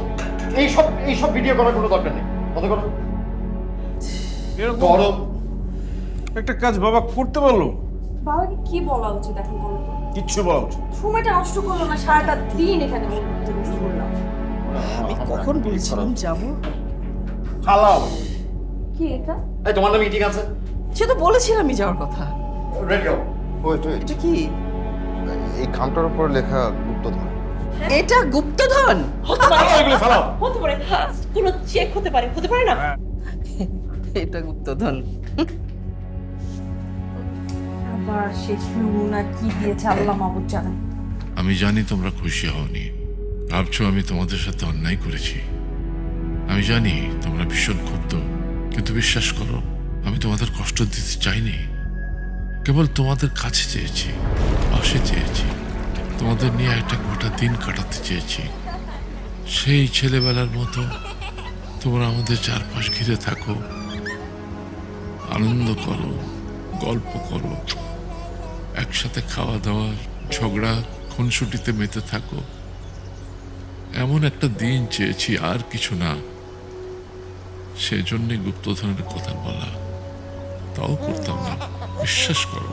E: এইসব ভিডিও করার কোনো দরকার নেই, বন্ধ করো।
J: এরকম
E: করো।
J: একটা কাজ বাবা করতে পারলো?
I: বাবাকে কি বলা উচিত এখন বলো তো?
J: কিচ্ছু বলা উচিত।
I: সময়টা নষ্ট করলো না, সারাটা দিন এখানে বললাম।
G: আমি কখন বলেছিলাম যাবো?
J: খালাও
I: কি এটা?
E: এই তোমার নামে মিটিং আছে?
G: সে তো বলেছিলামই যাওয়ার কথা।
A: ওয়েট ওয়েট,
G: এটা কি?
A: এই খামটার উপর লেখা গুপ্তধন।
G: এটা গুপ্তধন?
K: হতে পারে, হ্যাঁ, কোনো চেক হতে পারে না।
G: এটা গুপ্তধন।
I: আবার সে না কি দিয়েছে আল্লাহ মাহবুব জানে।
C: আমি জানি তোমরা খুশি হওনি, ভাবছো আমি তোমাদের সাথে অন্যায় করেছি। আমি জানি তোমরা ভীষণ ক্ষুব্ধ, কিন্তু বিশ্বাস করো আমি তোমাদের কষ্ট দিতে চাইনি। কেবল তোমাদের কাছে চেয়েছি, পাশে চেয়েছি, তোমাদের নিয়ে একটা গোটা দিন কাটাতে চেয়েছি। সেই ছেলেবেলার মতো তোমরা আমাদের চারপাশ ঘিরে থাকো, আনন্দ করো, গল্প করো, একসাথে খাওয়া দাওয়া, ঝগড়া, খুনসুটিতে মেতে থাকো। এমন একটা দিন চেয়েছি, আর কিছু না। সেজন্যে গুপ্তধনের কথা বলা, তাও করতাম না, বিশ্বাস করো।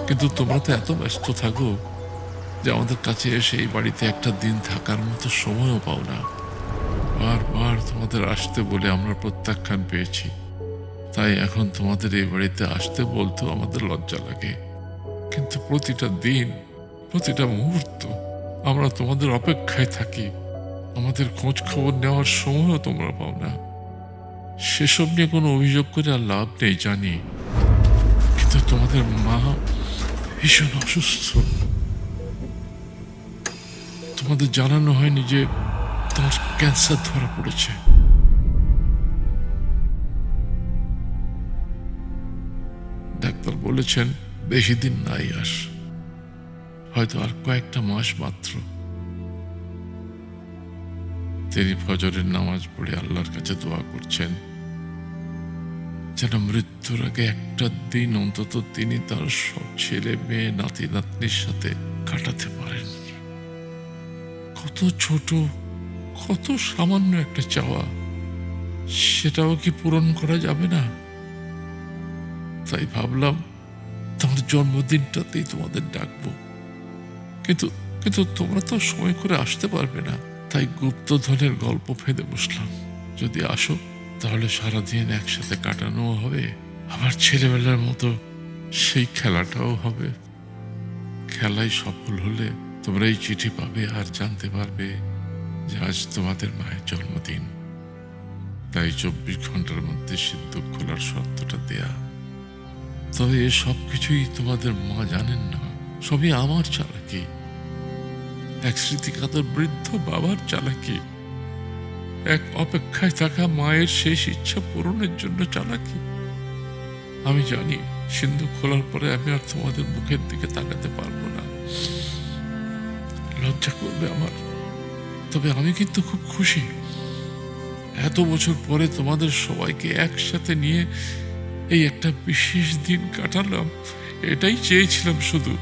C: কিন্তু তোমরা তো এত ব্যস্ত থাকো যে আমাদের কাছে এসে এই বাড়িতে একটা দিন থাকার মতো সময়ও পাও না। বারবার তোমাদের আসতে বলে আমরা প্রত্যাখ্যান পেয়েছি, তাই এখন তোমাদের এই বাড়িতে আসতে বলতেও আমাদের লজ্জা লাগে। কিন্তু প্রতিটা দিন, প্রতিটা মুহূর্ত আমরা তোমাদের অপেক্ষায় থাকি। আমাদের খোঁজ খবর নেওয়ার সময়ও তোমরা পাও না। সেসব নিয়ে কোনো অভিযোগ করে আর লাভ নেই জানি, কিন্তু তোমাদের মা ভীষণ অসুস্থ। তোমাদের জানানো হয়নি যে তোমার ক্যান্সার ধরা পড়েছে। ডাক্তার বলেছেন বেশি দিন নাই, হয়তো আর কয়েকটা মাস মাত্র। তিনি ফজরের নামাজ পড়ে আল্লাহর কাছে দোয়া করছেন যেন মৃত্যুর আগে একটা দিন অন্তত তিনি তার সব ছেলে মেয়ে, নাতি নাতনির সাথে কাটাতে পারেন। কত ছোট, কত সামান্য একটা চাওয়া, সেটাও কি পূরণ করা যাবে না? তাই ভাবলাম তোমার জন্মদিনটাতেই তোমাদের ডাকবো, কিন্তু কিন্তু তোমরা তো সময় করে আসতে পারবে না। তাই গুপ্তধনের গল্প ফেঁদে বসলাম। যদি আসো তাহলে সারাদিন একসাথে কাটানো হবে, আবার ছেলেবেলার মতো সেই খেলাটাও হবে। খেলায় সফল হলে তোমরা এই চিঠি পাবে আর জানতে পারবে যে আজ তোমাদের মায়ের জন্মদিন। তাই 24 ঘন্টার মধ্যে সিন্দুক খোলার শর্তটা দেয়া। তবে এ সব কিছুই তোমাদের মা জানেন না, সবই আমার চালাকি, এক স্মৃতিকাতর বৃদ্ধ বাবার চালাকি, এক অপেক্ষায় থাকা মায়ের শেষ ইচ্ছা পূরণের জন্য চালাকি। আমি জানি সিন্ধু খোলার পরে আমি আর তোমাদের মুখের দিকে তাকাতে পারবো না, লজ্জা করবে আমার। তবে আমি কিন্তু খুব খুশি, এত বছর পরে তোমাদের সবাইকে একসাথে নিয়ে এই একটা বিশেষ দিন কাটালাম। এটাই চেয়েছিলাম শুধু,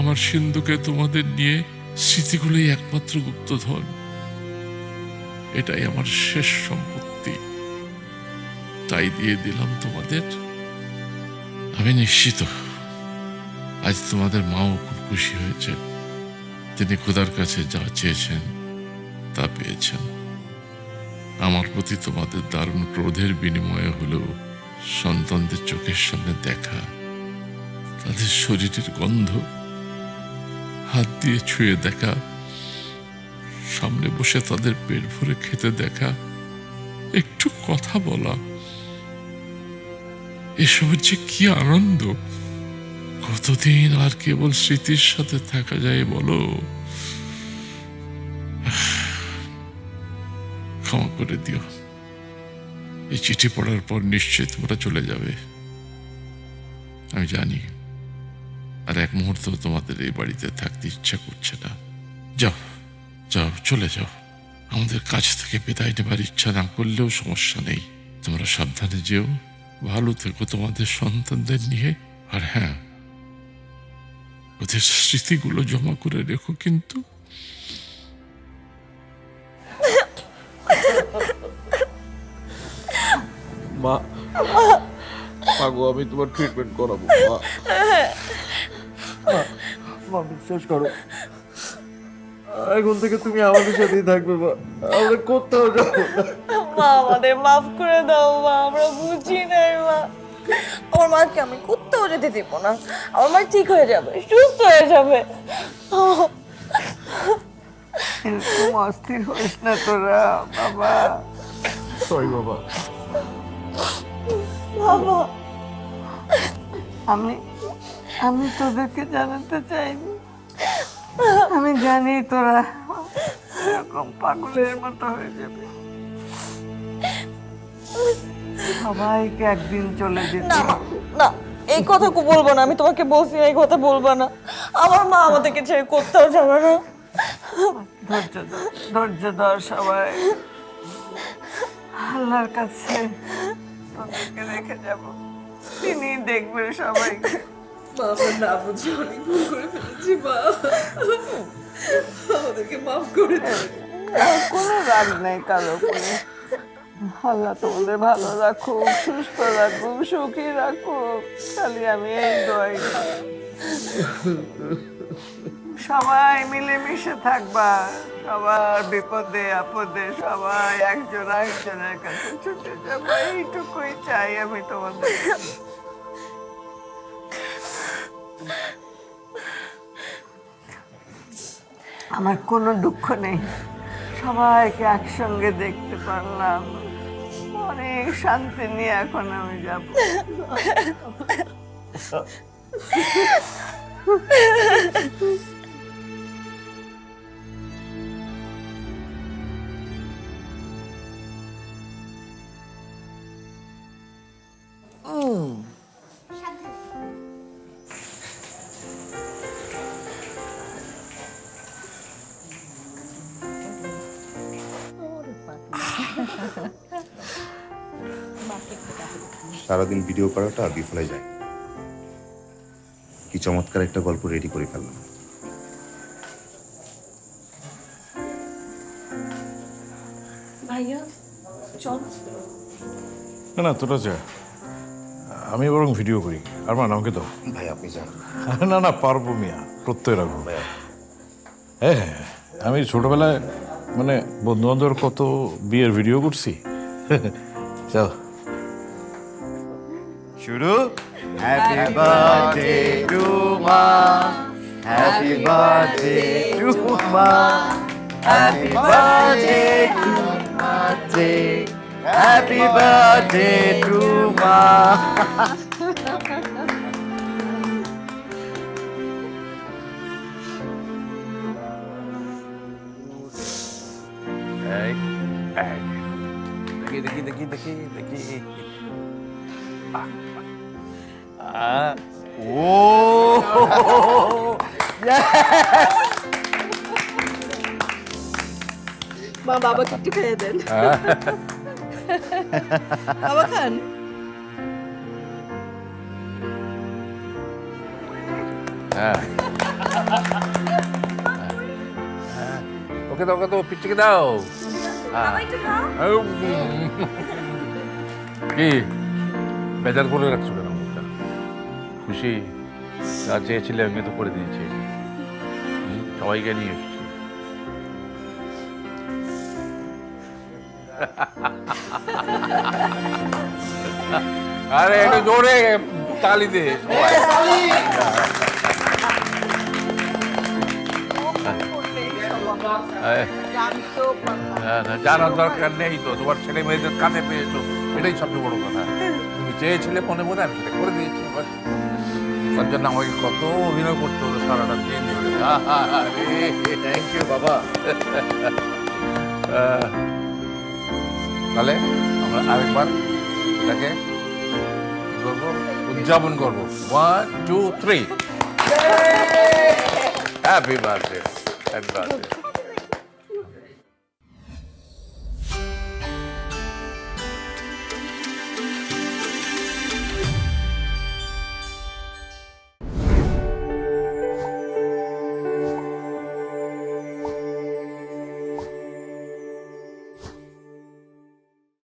C: আমার সিন্ধুকে তোমাদের নিয়ে স্মৃতিগুলোই একমাত্র গুপ্তধন। এটাই আমার শেষ সম্পত্তি, তাই দিয়ে দিলাম তোমাদের। আমি নিশ্চিত আজ তোমাদের মাও খুব খুশি হয়েছে। তিনি খোদার কাছে যা চেয়েছেন তা পেয়েছেন। আমার প্রতি তোমাদের দারুণ ক্রোধের বিনিময়ে হলেও সন্তানদের চোখের সামনে দেখা, তাদের শরীরের গন্ধ হাত দিয়ে ছুঁয়ে দেখা, সামনে বসে তাদের পেট ভরে খেতে দেখা, একটু কথা বলা, এসবের যে কি আনন্দ! কতদিন আর কেবল স্মৃতির সাথে থাকা যায় বলো? ক্ষমা করে দিও। এই চিঠি পড়ার পর নিশ্চয়ই তোমরা চলে যাবে, আমি জানি। আর এক মুহূর্ত তোমাদের এই বাড়িতে থাকতে ইচ্ছা করছে না। যাও যাও, চলে যাও। আমাদের কাছ থেকে বিদায় নেবার ইচ্ছা না করলেও সমস্যা নেই। তোমরা সাবধানে যেও, ভালো থেকো তোমাদের সন্তানদের নিয়ে। আর হ্যাঁ, ওদের স্মৃতিগুলো জমা করে রেখো কিন্তু।
J: মা মাগো আমি তোমার ট্রিটমেন্ট করাবো
E: মা বিশ্বাস করো, এখন থেকে তুমি আমাদের সাথেই থাকবে মা, আমরা কোথাও যাবো না।
F: মা আমাদের মাফ করে দাও মা, আমরা বুঝি নাই মা। আমার মাকে আমি কোথাও যেতে দেবো না, আমার মা ঠিক হয়ে যাবে, সুস্থ হয়ে যাবে।
G: এরকম অস্থির হইস না তোরা বাবা।
J: সরি বাবা।
F: বাবা
G: আমি তোদেরকে জানাতে চাইনি, আমি জানি তোরা এরকম পাগলের মতো হয়ে যাবে। সবাইকে একদিন চলে যেতে হবে।
F: না, এই কথা বলবো না, আমি তোমাকে বলছি এই কথা বলবো না। আমার মা আমাদেরকে ছেড়ে কোথাও যাবে না।
G: ধৈর্য ধর সবাই, আল্লাহর কাছে তোদেরকে রেখে যাব, তিনি দেখবেন সবাইকে।
I: বাবা না বুঝি অনেক ভুল করে ফেলেছি মা, আমাদেরকে মাফ করে দাও।
G: কোনো রাগ নেই কারো উপরে। আল্লাহ তোমাদের ভালো রাখুক, সুস্থ রাখুক, সুখী রাখুক, খালি আমি এই দোয়াই করি। সবাই মিলেমিশে থাকবা, সবার বিপদে আপদে সবাই একজন আরেকজনের কাছে ছুটে যাবো, এইটুকুই চাই আমি তোমাদের। আমার কোনো দুঃখ নেই, সবাইকে একসঙ্গে দেখতে পারলাম, অনেক শান্তি নিয়ে এখন আমি যাব।
D: সারাদিন ভিডিও করাটা বিফলে যায়। কি চমৎকার একটা গল্প রেডি করে ফেললাম।
I: ভাইয়া চল।
J: না না তোরা যা, আমি বরং ভিডিও করি। আর মান আমাকে দাও।
A: ভাই আপনি যান।
J: না না পারবো মিয়া, প্রত্যয় রাখবো। হ্যাঁ হ্যাঁ, আমি ছোটবেলায় মানে বন্ধু বান্ধবের কত বিয়ের ভিডিও করছি। চল
E: শুরু। হ্যাপি বার্থডে টু মা, হ্যাপি বার্থডে টু মা, হ্যাপি বার্থডে টু মা, হ্যাপি বার্থডে টু মা।
C: দেখি দেখি দেখি দেখি দেখি।
E: ও
I: মা বাবাকে একটু খেয়ে দেন। বাবা খান।
C: ওকে দাও, ওকে তো পিচ্চিকে দাও। কি বেজার করে রাখছো কেন? খুশি? যা চেয়েছিলে আমি তো করে দিয়েছি, সবাইকে নিয়ে এসেছি। আরে একটু জোরে তালি দে সবাই। জানার দরকার নেই তো, তোমার ছেলে মেয়েদের কাছে পেয়েছো, এটাই সবচেয়ে বড় কথা। তুমি চেয়েছিলে মনে মনে, আমি সেটা করে দিয়েছি। তার জন্য আমাকে কত অভিনয় করতে হলো সারাটা দিন ধরে।
E: থ্যাংক ইউ বাবা।
C: তাহলে আমরা আরেকবার এটাকে করবো, উদযাপন করবো। 1 2 3 হ্যাপি বার্থডে, হ্যাপি বার্থডে।